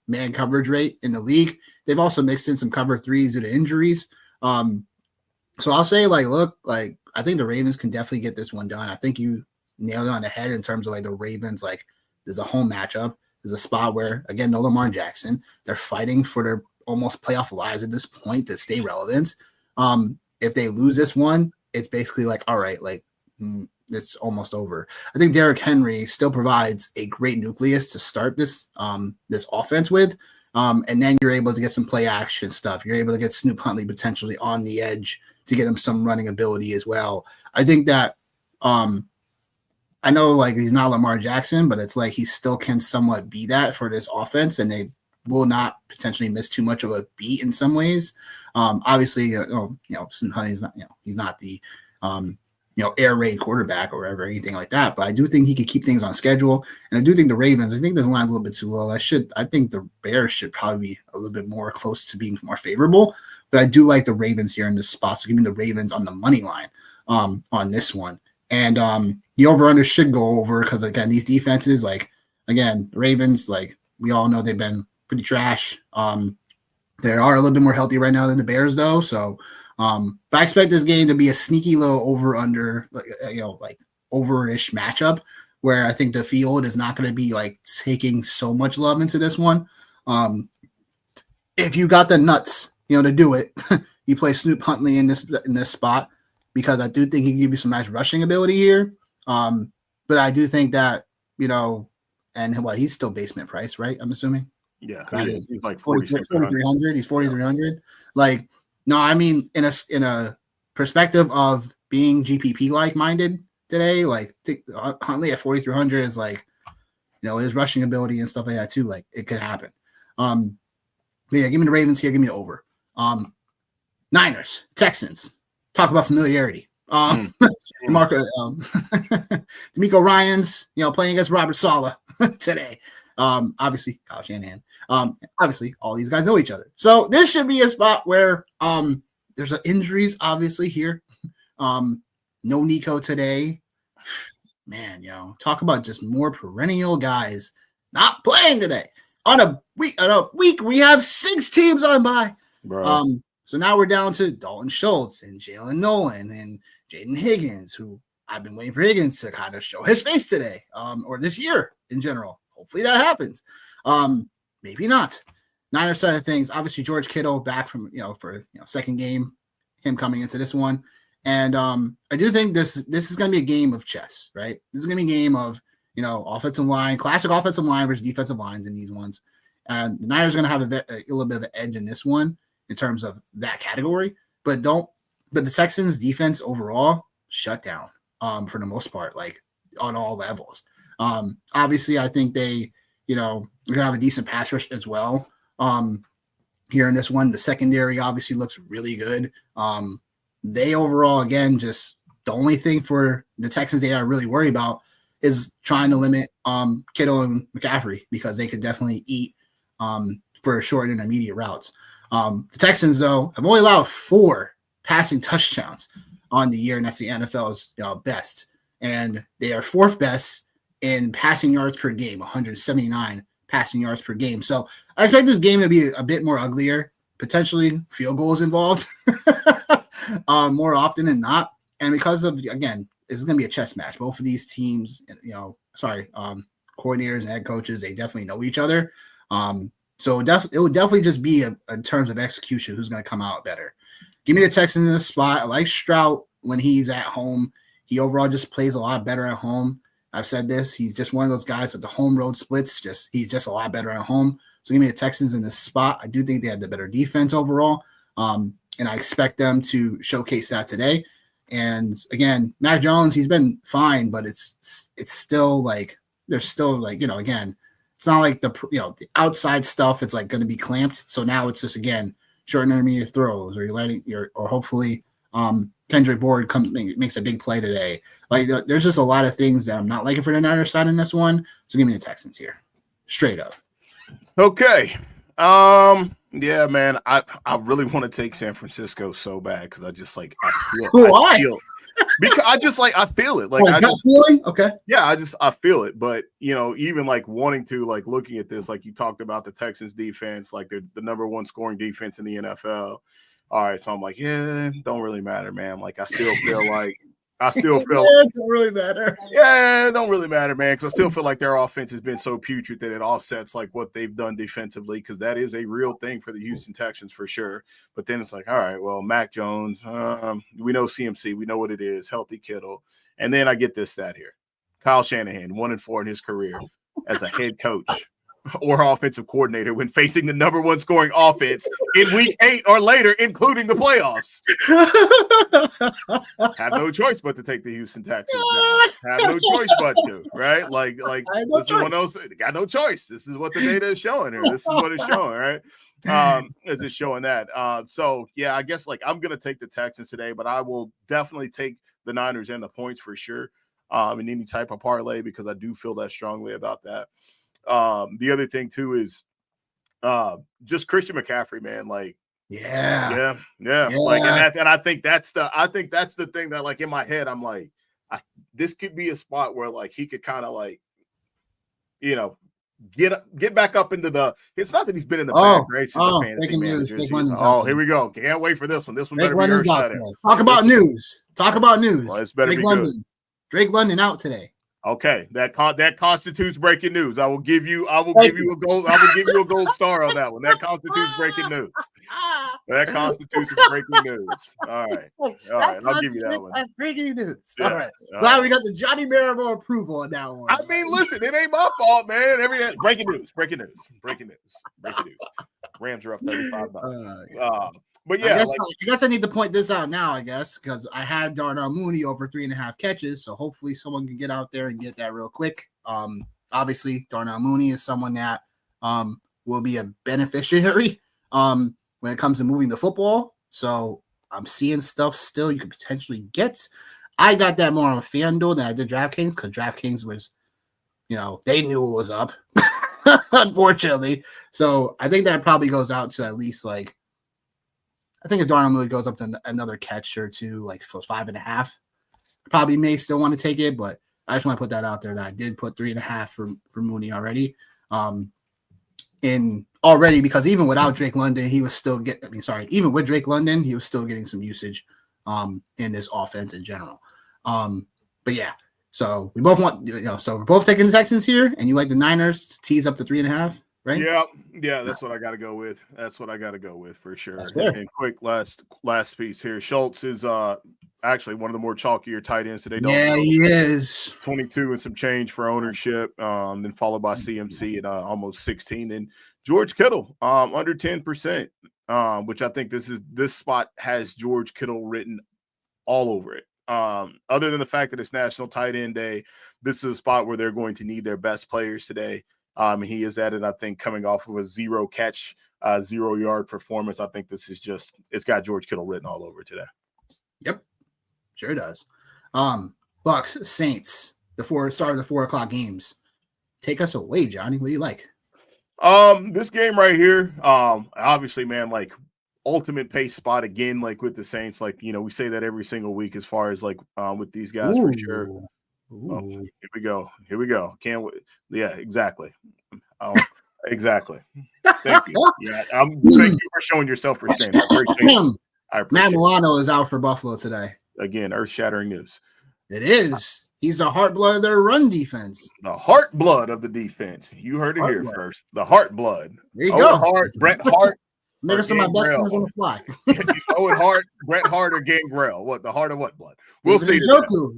man coverage rate in the league. they've also mixed in some cover threes due to injuries. So I'll say, like, look, like, I think the Ravens can definitely get this one done. I think you nailed it on the head in terms of, like, the Ravens. Like, there's a home matchup. There's a spot where, again, no Lamar Jackson. They're fighting for their almost playoff lives at this point to stay relevant. If they lose this one, it's basically like, all right, like, it's almost over. I think Derrick Henry still provides a great nucleus to start this this offense with. And then you're able to get some play action stuff. You're able to get Snoop Huntley potentially on the edge to get him some running ability as well. I think that I know, like, he's not Lamar Jackson, but it's like he still can somewhat be that for this offense, and they will not potentially miss too much of a beat in some ways. Obviously, Snoop Huntley's not, he's not the air raid quarterback or whatever, anything like that. But I do think he could keep things on schedule. And I do think the Ravens, I think this line's a little bit too low. I think the Bears should probably be a little bit more close to being more favorable. But I do like the Ravens here in this spot. So give me the Ravens on the money line on this one. And the over-under should go over because, again, these defenses, like, again, the Ravens, like, we all know they've been pretty trash. They are a little bit more healthy right now than the Bears, though. So, but I expect this game to be a sneaky low over-under, like over-ish matchup where I think the field is not going to be, like, taking so much love into this one. If you got the nuts, to do it, you play Snoop Huntley in this spot because I do think he can give you some nice rushing ability here. But I do think that, and he's still basement price, right? I'm assuming. Yeah, right? He's like 4,300. He's 4,300. Like, no, I mean, in a perspective of being GPP like minded today, like Huntley at 4,300 is like, his rushing ability and stuff like that too. Like, it could happen. But yeah, give me the Ravens here. Give me the over. Niners, Texans. Talk about familiarity. D'Amico Ryans, playing against Robert Saleh today. Obviously, Kyle Shanahan. Obviously, all these guys know each other. So this should be a spot where there's injuries, obviously, here. No Nico today. Man, talk about just more perennial guys not playing today. On a week, we have 6 teams on bye. So now we're down to Dalton Schultz and Jalen Nolan and Jaden Higgins, who I've been waiting for Higgins to kind of show his face today, or this year in general. Hopefully that happens. Maybe not. Niners side of things, obviously George Kittle back from, for second game, him coming into this one. And I do think this is going to be a game of chess, right? This is going to be a game of, offensive line, classic offensive line versus defensive lines in these ones. And the Niners are going to have a little bit of an edge in this one in terms of that category, but the Texans defense overall shut down for the most part, like on all levels. Obviously I think they, we're gonna have a decent pass rush as well. Here in this one, the secondary obviously looks really good. They overall, again, just the only thing for the Texans they are really worried about is trying to limit Kittle and McCaffrey because they could definitely eat for short and intermediate routes. The Texans, though, have only allowed 4 passing touchdowns on the year, and that's the NFL's best. And they are 4th best in passing yards per game, 179 passing yards per game. So I expect this game to be a bit more uglier, potentially field goals involved more often than not. And because of, again, this is going to be a chess match. Both of these teams, coordinators and head coaches, they definitely know each other. So it would definitely just be in terms of execution who's going to come out better. Give me the Texans in this spot. I like Stroud when he's at home. He overall just plays a lot better at home. I've said this. He's just one of those guys that the home road splits. He's just a lot better at home. So give me the Texans in this spot. I do think they have the better defense overall. And I expect them to showcase that today. And again, Mac Jones, he's been fine, but it's still like there's still like, again, it's not like the outside stuff. It's like going to be clamped. So now it's just, again, short and intermediate throws, or hopefully Kendrick Bourne makes a big play today. Like there's just a lot of things that I'm not liking for the Niners side in this one. So give me the Texans here, straight up. Okay. Yeah, man. I really want to take San Francisco so bad because I just like I Why? feel because I just like I feel it. Like Oh, I gut just feeling? Okay. yeah, I feel it. But even like wanting to like looking at this, like you talked about the Texans defense, like they're the number one scoring defense in the NFL. All right, so I'm like, yeah, don't really matter, man. Like I still feel It doesn't really matter. yeah, it don't really matter, man, because I still feel like their offense has been so putrid that it offsets like what they've done defensively, because that is a real thing for the Houston Texans for sure. But then it's like, all right, well, Mac Jones, we know CMC, we know what it is, healthy Kittle. And then I get this stat here. Kyle Shanahan, 1-4 in his career as a head coach or offensive coordinator when facing the number one scoring offense in week 8 or later, including the playoffs. Have no choice but to take the Houston Texans now. Have no choice but to, right? Like this is one of those, got no choice. This is what the data is showing here. This is what it's showing, right? It's just showing that. So yeah, I guess like I'm gonna take the Texans today, but I will definitely take the Niners and the points for sure. In any type of parlay, because I do feel that strongly about that. The other thing too is just Christian McCaffrey, man. Like, yeah. Like, and I think that's the thing that like in my head, I'm like, this could be a spot where like he could kind of like, get back up into the. It's not that he's been in the bad graces of fantasy managers. Here we go. Can't wait for this one. This one better be earth-shattering. Talk about news. Well, it's better be good. Drake London out today. Okay, that constitutes breaking news. I will give you a gold star on that one. That constitutes breaking news. That constitutes breaking news. All right. I'll give you that one. That's breaking news. Yeah. All right. Glad we got the Johnny Marable approval on that one. I mean, listen, it ain't my fault, man. Breaking news. Rams are up $35. But yeah, I guess I need to point this out now, I guess, because I had Darnell Mooney over 3.5 catches. So hopefully someone can get out there and get that real quick. Obviously, Darnell Mooney is someone that will be a beneficiary when it comes to moving the football. So I'm seeing stuff still you could potentially get. I got that more on FanDuel than I did DraftKings, because DraftKings was, they knew what was up, unfortunately. So I think that probably goes out to at least like, I think if Darnell Mooney goes up to another catch or two, like for 5.5, I probably may still want to take it, but I just want to put that out there that I did put 3.5 for Mooney already. Because even without Drake London, he was still even with Drake London, he was still getting some usage in this offense in general. But yeah, so we both want, so we're both taking the Texans here, and you like the Niners to tease up to 3.5. Right? Yeah, that's what I got to go with. That's what I got to go with for sure. And quick last piece here. Schultz is actually one of the more chalkier tight ends today. He is 22 and some change for ownership. Then followed by CMC at almost 16. And George Kittle under 10%, which I think this spot has George Kittle written all over it. Other than the fact that it's National Tight End Day, this is a spot where they're going to need their best players today. He is at it, I think, coming off of a 0 catch, 0 yard performance. I think this is it's got George Kittle written all over today. Yep, sure does. Bucks, Saints, start of the 4 o'clock games. Take us away, Johnny. What do you like? This game right here, obviously, man, like ultimate pace spot again, like with the Saints. Like, we say that every single week as far as like with these guys for sure. Oh, here we go. Can't wait. Yeah, exactly. Exactly. Thank you. Yeah, thank you for showing yourself restraint. I appreciate Matt Milano is out for Buffalo today. Again, earth-shattering news. It is. He's the heart blood of their run defense. The heart blood of the defense. You heard it here first. The heart blood. There you go. Bret Hart. Maybe some of my best ones on the fly. Owen Hart, Bret Hart, or Gangrel. What, the heart of what blood? We'll see.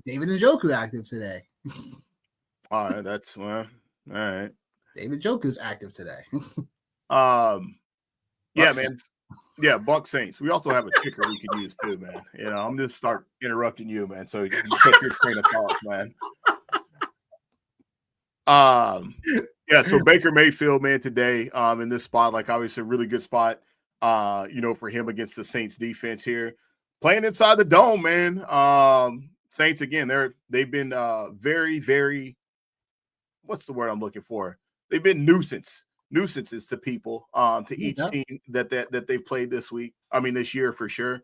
David Njoku active today. All right, that's all right. David Njoku's active today. Yeah, man. Yeah, Buck Saints. We also have a kicker we could use too, man. I'm just start interrupting you, man. So you take your train of thought, man. Yeah, so Baker Mayfield, man, today in this spot, like obviously a really good spot, for him against the Saints defense here. Playing inside the dome, man. Saints, again, they've been very, very, what's the word I'm looking for? They've been nuisance nuisances to people, to each team that they've played this year for sure.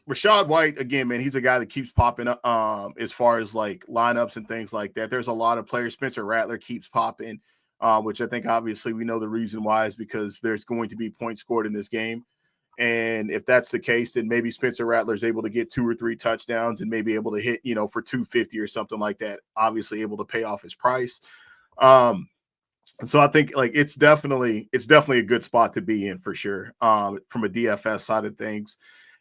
Rashad White, again, man, he's a guy that keeps popping up as far as like lineups and things like that. There's a lot of players. Spencer Rattler keeps popping, which I think obviously we know the reason why is because there's going to be points scored in this game. And if that's the case, then maybe Spencer Rattler is able to get 2 or 3 touchdowns and maybe able to hit, for 250 or something like that, obviously able to pay off his price. So I think like it's definitely a good spot to be in for sure from a DFS side of things.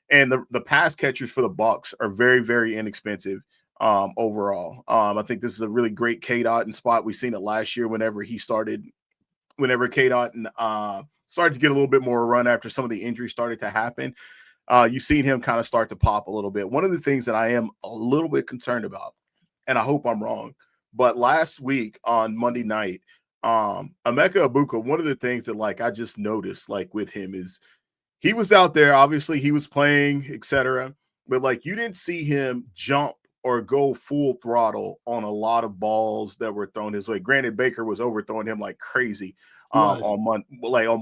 And the pass catchers for the Bucs are very, very inexpensive overall. I think this is a really great K-Dot spot. We've seen it last year whenever K-Dot started to get a little bit more run after some of the injuries started to happen. You've seen him kind of start to pop a little bit. One of the things that I am a little bit concerned about, and I hope I'm wrong, but last week on Monday night, Emeka Egbuka, one of the things that like I just noticed like with him is he was out there, obviously he was playing, etc. But like you didn't see him jump or go full throttle on a lot of balls that were thrown his way. Granted, Baker was overthrowing him like crazy on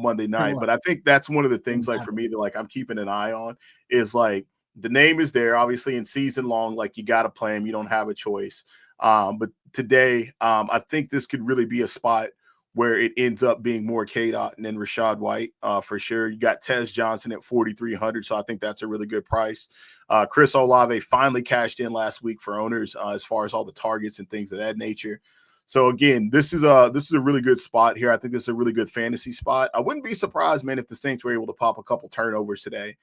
Monday night. But I think that's one of the things like for me that like I'm keeping an eye on is like the name is there, obviously in season long, like you got to play him. You don't have a choice. But today, I think this could really be a spot where it ends up being more K-Dot and then Rashad White for sure. You got Tez Johnson at 4,300, so I think that's a really good price. Chris Olave finally cashed in last week for owners as far as all the targets and things of that nature. So again, this is a really good spot here. I think this is a really good fantasy spot. I wouldn't be surprised, man, if the Saints were able to pop a couple turnovers today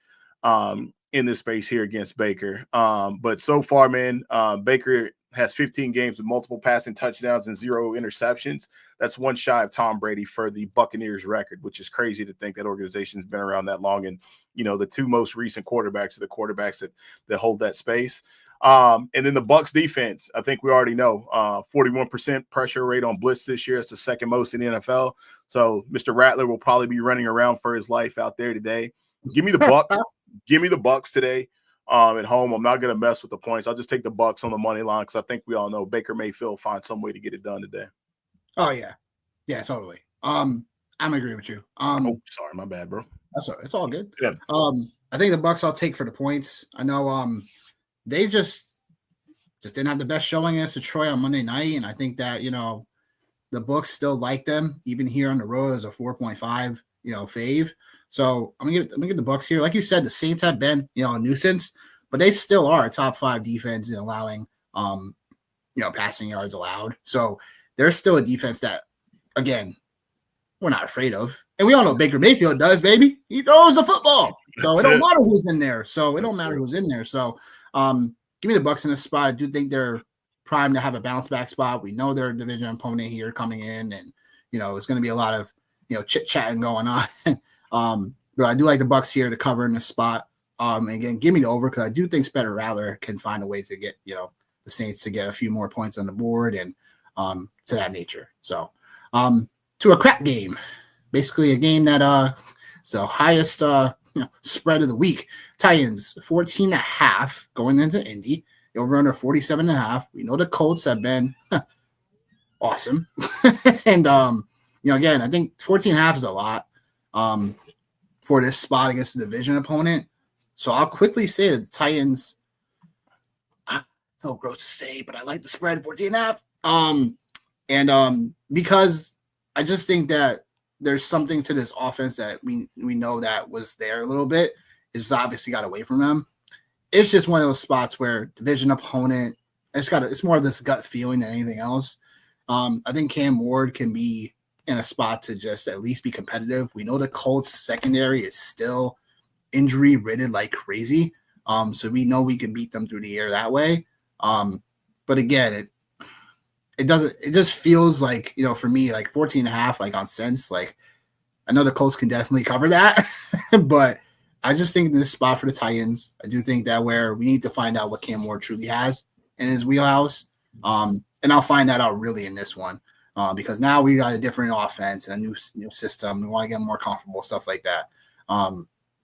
in this space here against Baker. But so far, man, Baker has 15 games with multiple passing touchdowns and 0 interceptions. That's one shy of Tom Brady for the Buccaneers record, which is crazy to think that organization's been around that long. And, the 2 most recent quarterbacks are the quarterbacks that hold that space. And then the Bucs defense, I think we already know, 41% pressure rate on blitz this year. It's the second most in the NFL. So Mr. Rattler will probably be running around for his life out there today. Give me the Bucs. Give me the Bucs today. At home, I'm not going to mess with the points. I'll just take the Bucs on the money line because I think we all know Baker Mayfield will find some way to get it done today. Oh yeah, totally. I'm agreeing with you. Sorry, my bad, bro. It's all good. Yeah. I think the Bucs I'll take for the points. I know they just didn't have the best showing against Detroit on Monday night, and I think that the books still like them even here on the road as a 4.5 fave. So I'm gonna get the Bucs here. Like you said, the Saints have been a nuisance, but they still are a top 5 defense in allowing passing yards allowed. So there's still a defense that, again, we're not afraid of, and we all know Baker Mayfield does, baby. He throws the football, so it don't matter who's in there. So give me the Bucs in this spot. I do think they're primed to have a bounce back spot. We know their division opponent here coming in, and it's going to be a lot of chit chatting going on. But I do like the Bucs here to cover in this spot. Again, give me the over because I do think Spencer Rattler can find a way to get the Saints to get a few more points on the board and to that nature. So to a crap game, basically a game that so highest spread of the week. Titans 14.5 going into Indy. Over under 47.5. We know the Colts have been awesome, and again, I think 14.5 is a lot for this spot against the division opponent. So I'll quickly say that the Titans. So gross to say, but I like the spread 14.5. Because I just think that there's something to this offense that we know that was there a little bit. It's obviously got away from them. It's just one of those spots where division opponent. It's more of this gut feeling than anything else. I think Cam Ward can be in a spot to just at least be competitive. We know the Colts secondary is still injury ridden like crazy. So we know we can beat them through the air that way. But again, it just feels like, for me, like 14.5, like on sense, like I know the Colts can definitely cover that, but I just think this spot for the Titans, I do think that where we need to find out what Cam Ward truly has in his wheelhouse. And I'll find that out really in this one. Because now we got a different offense and a new system. We want to get more comfortable, stuff like that.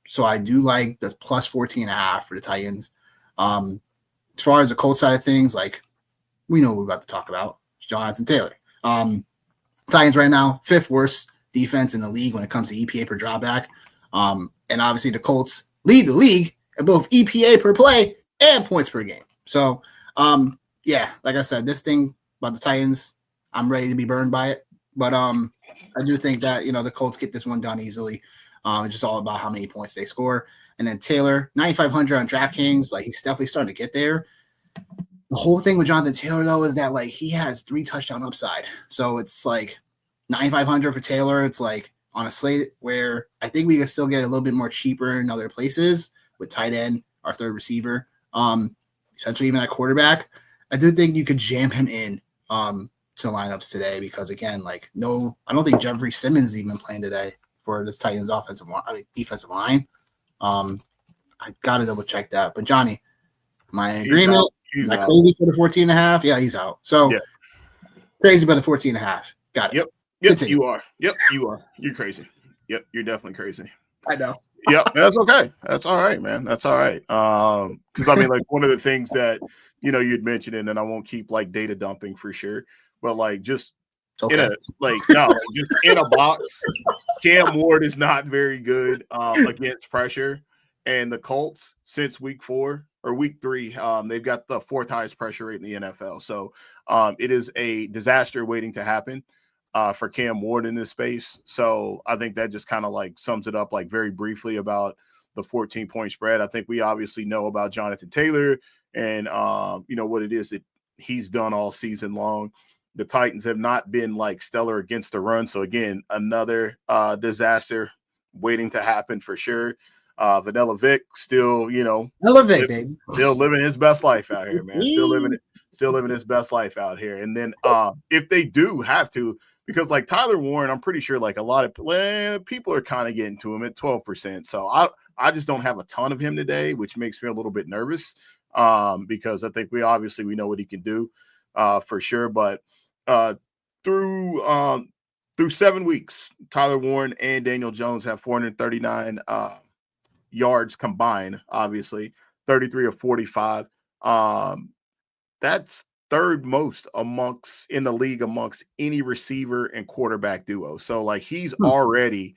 So I do like the plus 14.5 for the Titans. As far as the Colts side of things, like we know what we're about to talk about, Jonathan Taylor. Titans right now, 5th worst defense in the league when it comes to EPA per dropback. And obviously the Colts lead the league at both EPA per play and points per game. So, yeah, like I said, this thing about the Titans, I'm ready to be burned by it. But I do think that, the Colts get this one done easily. It's just all about how many points they score. And then Taylor, 9,500 on DraftKings. Like, he's definitely starting to get there. The whole thing with Jonathan Taylor, though, is that, like, he has 3 touchdown upside. So it's like 9,500 for Taylor. It's like on a slate where I think we can still get a little bit more cheaper in other places with tight end, our third receiver, essentially even at quarterback. I do think you could jam him in to lineups today because, again, I don't think Jeffrey Simmons is even playing today for this Titans defensive line. I got to double check that. But Johnny, am I in agreement? Is that crazy for the 14.5? Yeah, he's out. So crazy by the 14.5. Got it. Yep, you are. Yep, you are. You're crazy. Yep, you're definitely crazy. I know. Yep, that's okay. That's all right, man. That's all right. Because I mean, one of the things that you'd mentioned, and I won't keep data dumping for sure, but just okay. Just in a box, Cam Ward is not very good against pressure, and the Colts since week 4 or week 3, they've got the 4th highest pressure rate in the NFL. So it is a disaster waiting to happen for Cam Ward in this space. So I think that just kind of sums it up very briefly about the 14-point spread. I think we obviously know about Jonathan Taylor and what it is that he's done all season long. The Titans have not been stellar against the run. So again, another disaster waiting to happen for sure. Vanilla Vic still, baby. Still living his best life out here, man. Still living his best life out here. And then if they do have to, because Tyler Warren, I'm pretty sure a lot of people are kind of getting to him at 12%. So I just don't have a ton of him today, which makes me a little bit nervous because I think we know what he can do for sure. But through 7 weeks, Tyler Warren and Daniel Jones have 439 yards combined, obviously 33 of 45. That's 3rd most in the league amongst any receiver and quarterback duo. So he's already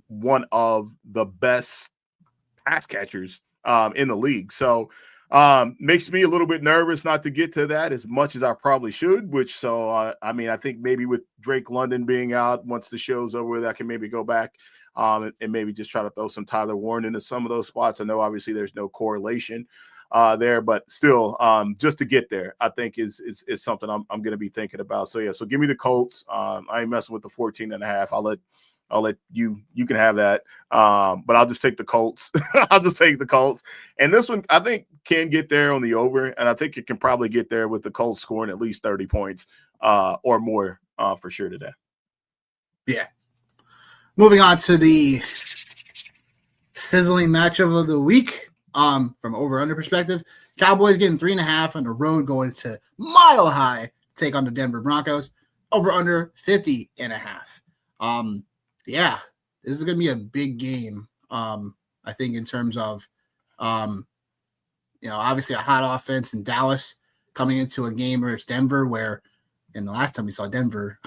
one of the best pass catchers in the league. So makes me a little bit nervous not to get to that as much as I probably should, I think maybe with Drake London being out, once the show's over with, I can maybe go back and maybe just try to throw some Tyler Warren into some of those spots. I know obviously there's no correlation there, but still just to get there, I think is something I'm going to be thinking about. So so give me the Colts. I ain't messing with the 14.5. I'll let you can have that. But I'll just take the Colts. I'll just take the Colts. And this one, I think, can get there on the over. And I think it can probably get there with the Colts scoring at least 30 points or more for sure today. Yeah. Moving on to the sizzling matchup of the week from over-under perspective. Cowboys getting 3.5 on the road going to Mile High take on the Denver Broncos. Over-under 50.5. Yeah, this is going to be a big game, I think, in terms of, obviously a hot offense in Dallas coming into a game where it's Denver, where in the last time we saw Denver,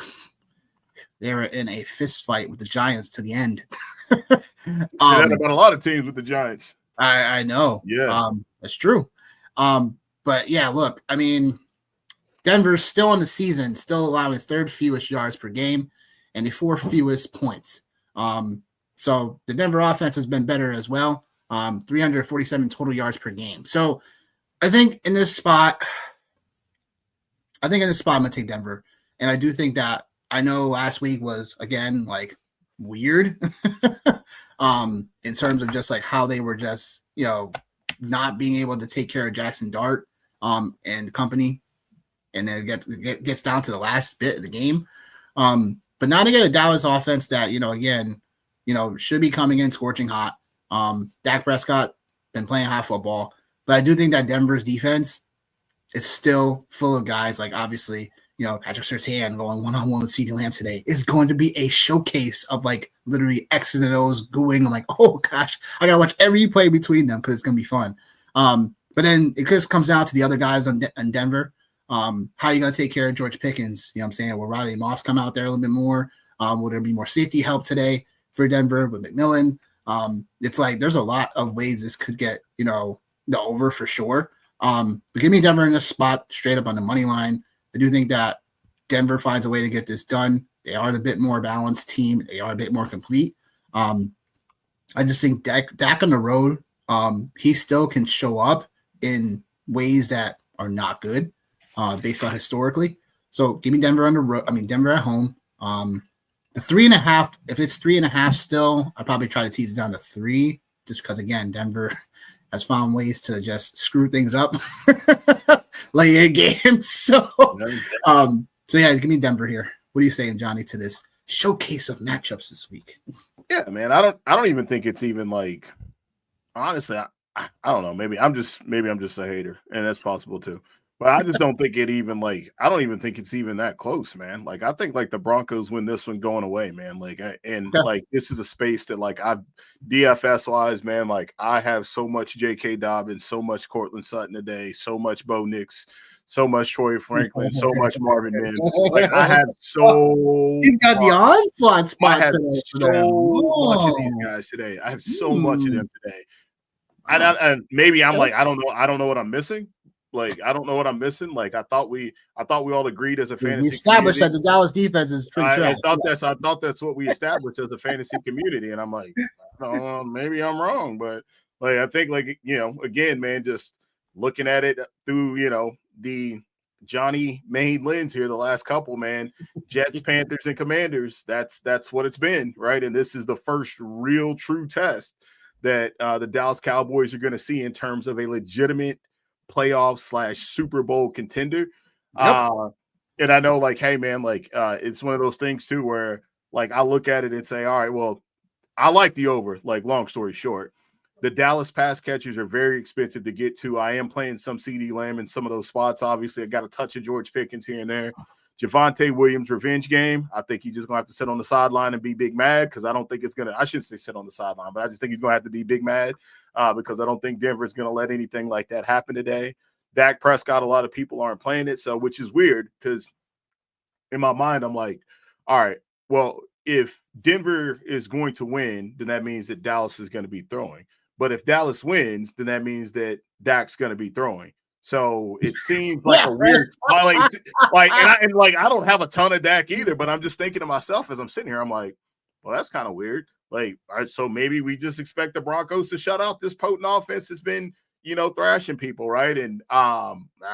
they were in a fist fight with the Giants to the end. That about a lot of teams with the Giants. I know. Yeah. That's true. But, yeah, look, I mean, Denver's still in the season, still allowing 3rd fewest yards per game and the 4th fewest points. So the Denver offense has been better as well. 347 total yards per game. So I think in this spot, I'm going to take Denver. And I do think that I know last week was, again, weird in terms of just how they were just, not being able to take care of Jackson Dart and company. And then it gets down to the last bit of the game. But now to get a Dallas offense that, again, should be coming in scorching hot. Dak Prescott been playing hot football. But I do think that Denver's defense is still full of guys obviously, Patrick Surtain going one-on-one with CeeDee Lamb today is going to be a showcase of literally X's and O's gooing. I'm oh gosh, I got to watch every play between them because it's going to be fun. But then it just comes down to the other guys in Denver. How are you going to take care of George Pickens? You know what I'm saying? Will Riley Moss come out there a little bit more? Will there be more safety help today for Denver with McMillan? It's like there's a lot of ways this could get, the over for sure. But give me Denver in this spot straight up on the money line. I do think that Denver finds a way to get this done. They are a bit more balanced team. They are a bit more complete. I just think Dak on the road, he still can show up in ways that are not good based on historically. So give me Denver on the road. I mean, Denver at home. The 3.5, if it's 3.5 still, I'd probably try to tease it down to 3 just because, again, Denver has found ways to just screw things up late in games. So yeah, give me Denver here. What are you saying, Johnny, to this showcase of matchups this week? Yeah, man. I don't even think it's even like, honestly, I don't know. Maybe I'm just a hater, and that's possible too. But I just don't think it even I don't even think it's even that close, man. Like I think the Broncos win this one going away, man. This is a space that I've DFS wise, man. I have so much J.K. Dobbins, so much Cortland Sutton today, so much Bo Nix, so much Troy Franklin, so much Marvin Mims. I have so he's got the onslaught spot. I have so much of these guys today. I have so much of them today. And maybe I'm I don't know what I'm missing. I don't know what I'm missing. I thought we all agreed as a fantasy. We established that the Dallas defense is pretty trash. I thought that's what we established as a fantasy community, and I'm maybe I'm wrong, but I think again, man, just looking at it through the Johnny Maine lens here, the last couple, man, Jets, Panthers, and Commanders. That's what it's been, right? And this is the first real true test that the Dallas Cowboys are going to see in terms of a legitimate playoff / Super Bowl contender. Yep. And I know hey man, it's one of those things too where I look at it and say, all right, well, I like the over. Long story short, the Dallas pass catchers are very expensive to get to. I am playing some CD Lamb in some of those spots. Obviously, I got a touch of George Pickens here and there. Javonte Williams revenge game. I think he's just gonna have to sit on the sideline and be big mad because I don't think it's gonna. I shouldn't say sit on the sideline, but I just think he's gonna have to be big mad because I don't think Denver is gonna let anything like that happen today. Dak Prescott, a lot of people aren't playing it, so which is weird because in my mind I'm all right, well, if Denver is going to win, then that means that Dallas is going to be throwing. But if Dallas wins, then that means that Dak's going to be throwing. So it seems like a weird, I don't have a ton of Dak either, but I'm just thinking to myself as I'm sitting here, I'm well, that's kind of weird. All right, so maybe we just expect the Broncos to shut out this potent offense that's been, thrashing people, right? And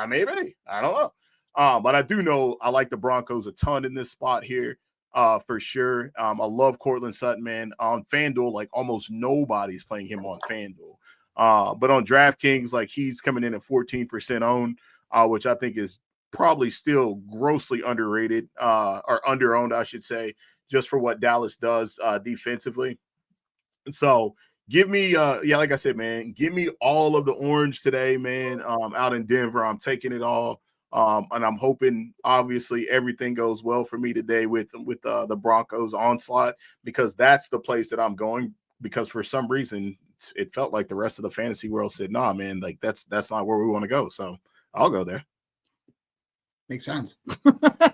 maybe, I don't know. But I do know I like the Broncos a ton in this spot here. For sure. I love Cortland Sutton, man. On FanDuel, almost nobody's playing him on FanDuel. But on DraftKings, he's coming in at 14% owned, which I think is probably still grossly underrated or underowned, I should say, just for what Dallas does defensively. And so give me, like I said, man, give me all of the orange today, man, out in Denver. I'm taking it all. And I'm hoping, obviously, everything goes well for me today with the Broncos onslaught because that's the place that I'm going. Because for some reason, it felt like the rest of the fantasy world said, "Nah, man, that's not where we want to go." So I'll go there. Makes sense.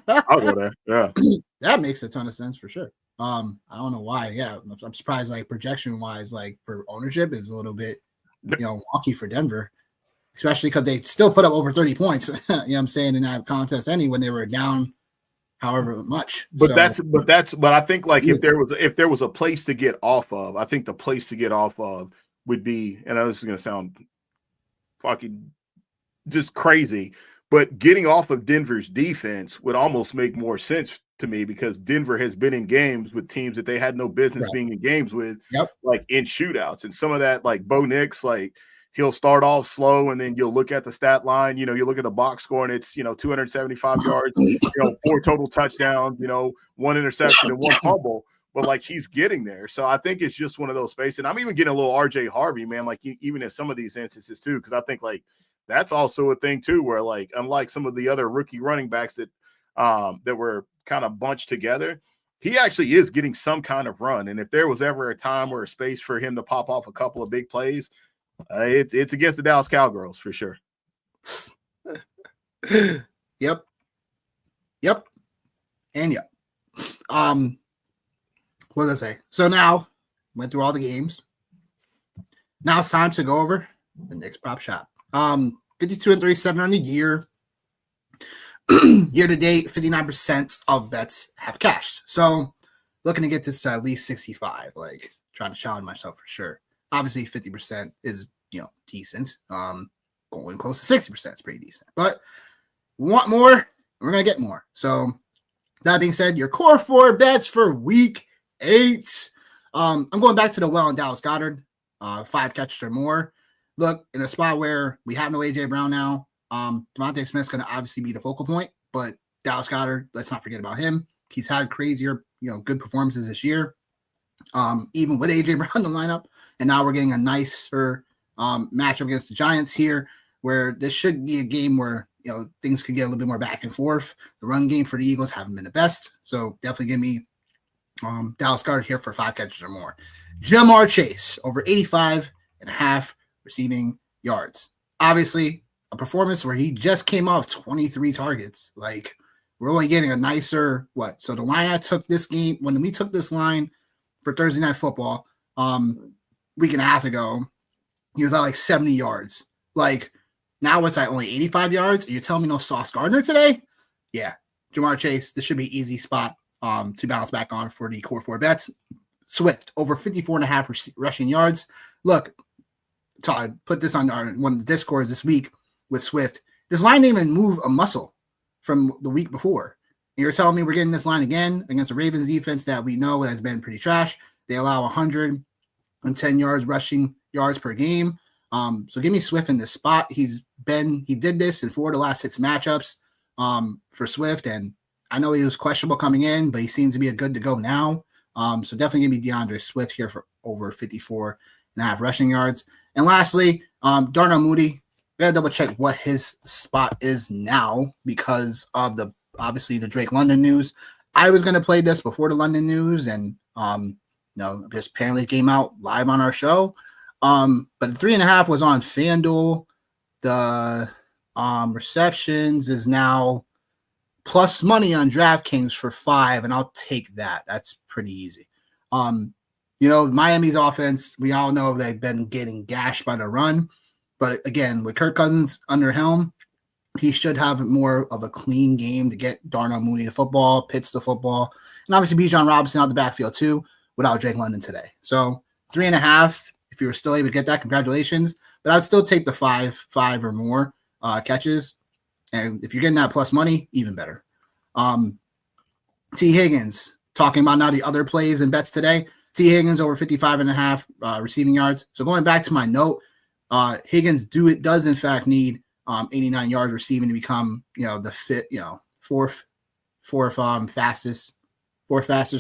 I'll go there. Yeah, that makes a ton of sense for sure. I don't know why. Yeah, I'm surprised. Projection wise, for ownership is a little bit, wonky for Denver. Especially because they still put up over 30 points, you know what I'm saying, in that contest when they were down however much. But I think if there was a place to get off of, I think the place to get off of would be, and this is going to sound fucking just crazy, but getting off of Denver's defense would almost make more sense to me because Denver has been in games with teams that they had no business being in games with, in shootouts. And some of that, Bo Nix, he'll start off slow, and then you'll look at the stat line. You look at the box score, and it's 275 yards, 4 total touchdowns, 1 interception and 1 fumble. But he's getting there, so I think it's just one of those spaces. And I'm even getting a little RJ Harvey, man. Even in some of these instances too, because I think that's also a thing too, where unlike some of the other rookie running backs that were kind of bunched together, he actually is getting some kind of run. And if there was ever a time or a space for him to pop off a couple of big plays, it's against the Dallas Cowgirls for sure. Yep. Yep. And yep. What did I say? So now, went through all the games. Now it's time to go over the Knicks prop shop. 52-37 on the year. Year to date, 59% of bets have cashed. So looking to get this to at least 65, like trying to challenge myself for sure. Obviously, 50% is, decent. Going close to 60% is pretty decent. But we want more, we're going to get more. So that being said, your core 4 bets for week 8. I'm going back to the well on Dallas Goedert, 5 catches or more. Look, in a spot where we have no A.J. Brown now, Devontae Smith's going to obviously be the focal point, but Dallas Goedert, let's not forget about him. He's had crazier, good performances this year, even with A.J. Brown in the lineup. And now we're getting a nicer matchup against the Giants here, where this should be a game where, things could get a little bit more back and forth. The run game for the Eagles haven't been the best. So definitely give me Dallas Goedert here for 5 catches or more. Jamar Chase, over 85.5 receiving yards. Obviously, a performance where he just came off 23 targets. Like, we're only getting a nicer So the line I took this game, when we took this line for Thursday Night Football, week and a half ago, he was at like 70 yards. Like, now it's at only 85 yards. You're telling me no Sauce Gardner today? Yeah. Jamar Chase, this should be an easy spot to bounce back on for the core 4 bets. Swift, over 54.5 rushing yards. Look, so I put this on one of the Discords this week with Swift. This line didn't even move a muscle from the week before. And you're telling me we're getting this line again against a Ravens defense that we know has been pretty trash. They allow 110 yards rushing yards per game. So give me Swift in this spot. He did this in 4 of the last 6 matchups for Swift. And I know he was questionable coming in, but he seems to be a good to go now. So definitely give me DeAndre Swift here for over 54.5 rushing yards. And lastly, Darnell Mooney. Gotta double check what his spot is now because of obviously the Drake London news. I was gonna play this before the London news, and just apparently it came out live on our show. But the 3.5 was on FanDuel. The receptions is now plus money on DraftKings for 5, and I'll take that. That's pretty easy. Miami's offense, we all know they've been getting gashed by the run. But again, with Kirk Cousins under helm, he should have more of a clean game to get Darnell Mooney the football, Pitts the football, and obviously Bijan Robinson out the backfield too without Drake London today. So 3.5, if you were still able to get that, congratulations. But I'd still take the 5 or more catches. And if you're getting that plus money, even better. T. Higgins, talking about now the other plays and bets today. T. Higgins over 55.5 receiving yards. So going back to my note, Higgins does in fact need 89 yards receiving to become the fourth fastest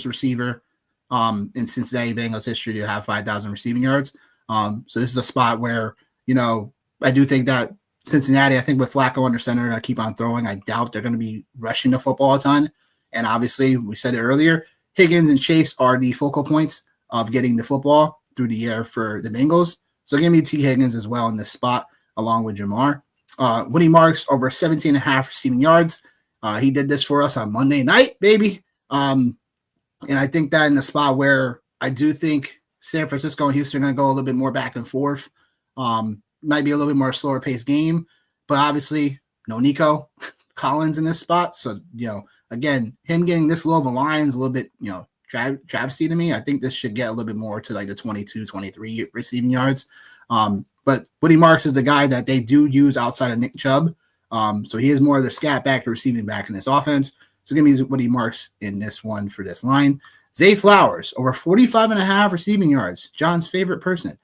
receiver in Cincinnati Bengals history to have 5,000 receiving yards. So this is a spot where I do think that Cincinnati, I think with Flacco under center, I keep on throwing. I doubt they're going to be rushing the football a ton. And obviously, we said it earlier, Higgins and Chase are the focal points of getting the football through the air for the Bengals. So give me T. Higgins as well in this spot, along with Jamar. Woody Marks over 17.5 receiving yards. He did this for us on Monday night, baby. And I think that in the spot where I do think San Francisco and Houston are going to go a little bit more back and forth. Might be a little bit more slower paced game, but obviously no Nico Collins in this spot. So, again, him getting this low of a line is a little bit, travesty to me. I think this should get a little bit more to like the 22, 23 receiving yards. But Woody Marks is the guy that they do use outside of Nick Chubb. So he is more of the scat back, the receiving back in this offense. So give me Woody Marks in this one for this line. Zay Flowers, over 45.5 receiving yards. John's favorite person.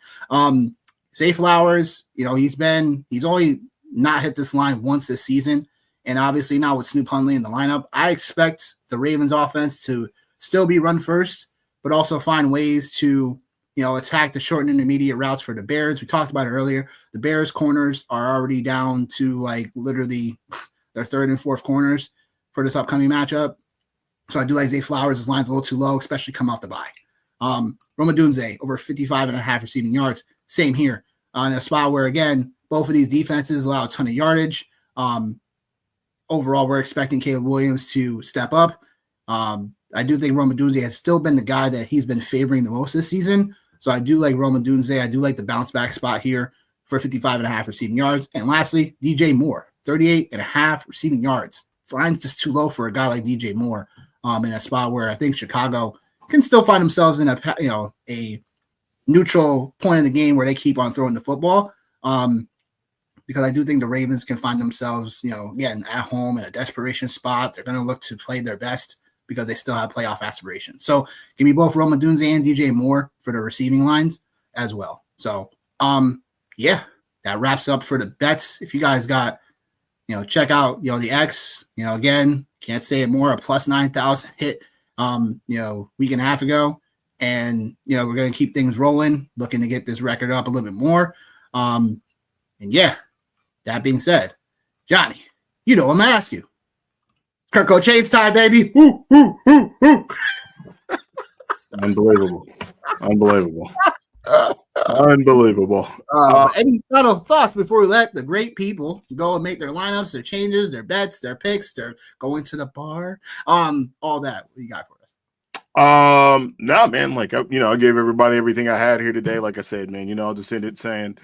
Zay Flowers, he's only not hit this line once this season. And obviously now with Snoop Hundley in the lineup, I expect the Ravens offense to still be run first, but also find ways to, attack the short and intermediate routes for the Bears. We talked about it earlier. The Bears corners are already down to like literally their 3rd and 4th corners for this upcoming matchup. So I do like Zay Flowers. His line's a little too low, especially come off the bye. Roma Dunze, over 55.5 receiving yards. Same here. In a spot where, again, both of these defenses allow a ton of yardage. overall, we're expecting Caleb Williams to step up. I do think Rome Odunze has still been the guy that he's been favoring the most this season. So I do like Rome Odunze. I do like the bounce back spot here for 55.5 receiving yards. And lastly, DJ Moore, 38.5 receiving yards. Line's just too low for a guy like DJ Moore in a spot where I think Chicago can still find themselves in a neutral point in the game where they keep on throwing the football. Because I do think the Ravens can find themselves, again, at home in a desperation spot. They're going to look to play their best because they still have playoff aspirations. So give me both Rome Odunze and DJ Moore for the receiving lines as well. So, yeah, that wraps up for the bets. If you guys got, check out, the X, again, can't say it more, a plus 9,000 hit, week and a half ago. And, we're going to keep things rolling, looking to get this record up a little bit more. And yeah, that being said, Johnny, I'm going to ask you. Kirko Chains time, baby. Woo, woo, woo, woo. Unbelievable. Any final thoughts before we let the great people go and make their lineups, their changes, their bets, their picks, their going to the bar, all that? What do you got for us? No, man, I gave everybody everything I had here today. Like I said, man, I'll just end it saying,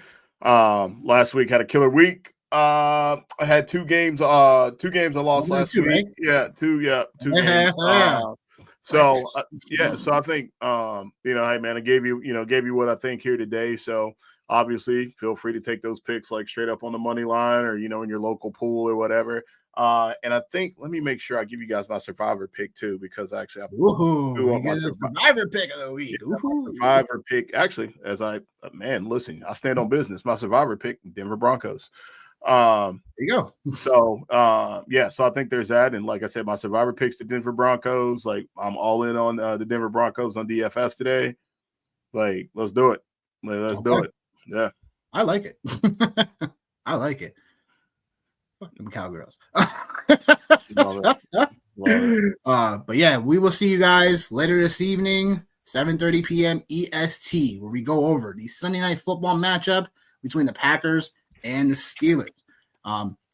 last week had a killer week. I had two games I lost last week. Right? Yeah, two games. So I think, hey man, I gave you what I think here today. So obviously feel free to take those picks like straight up on the money line or, in your local pool or whatever. And I think, let me make sure I give you guys my survivor pick too, because actually I get a survivor pick of the week. Survivor pick. Actually, listen, I stand on business. My survivor pick, Denver Broncos. There you go. So I think there's that. And like I said, my survivor picks the Denver Broncos. Like I'm all in on the Denver Broncos on DFS today. Like, let's do it. Let's do it. Yeah. I like it. I like it. Fuck them Cowgirls. Love it. But yeah, we will see you guys later this evening, 7:30 p.m. EST, where we go over the Sunday night football matchup between the Packers and the Steelers.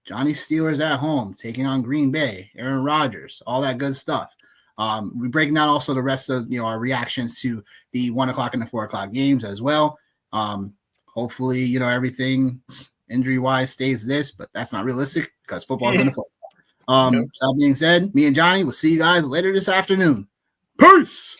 Johnny's Steelers at home taking on Green Bay, Aaron Rodgers, all that good stuff. We're breaking down also the rest of our reactions to the 1 o'clock and the 4 o'clock games as well. Hopefully, everything injury wise stays this, but that's not realistic because football is going to football. So that being said, me and Johnny will see you guys later this afternoon. Peace.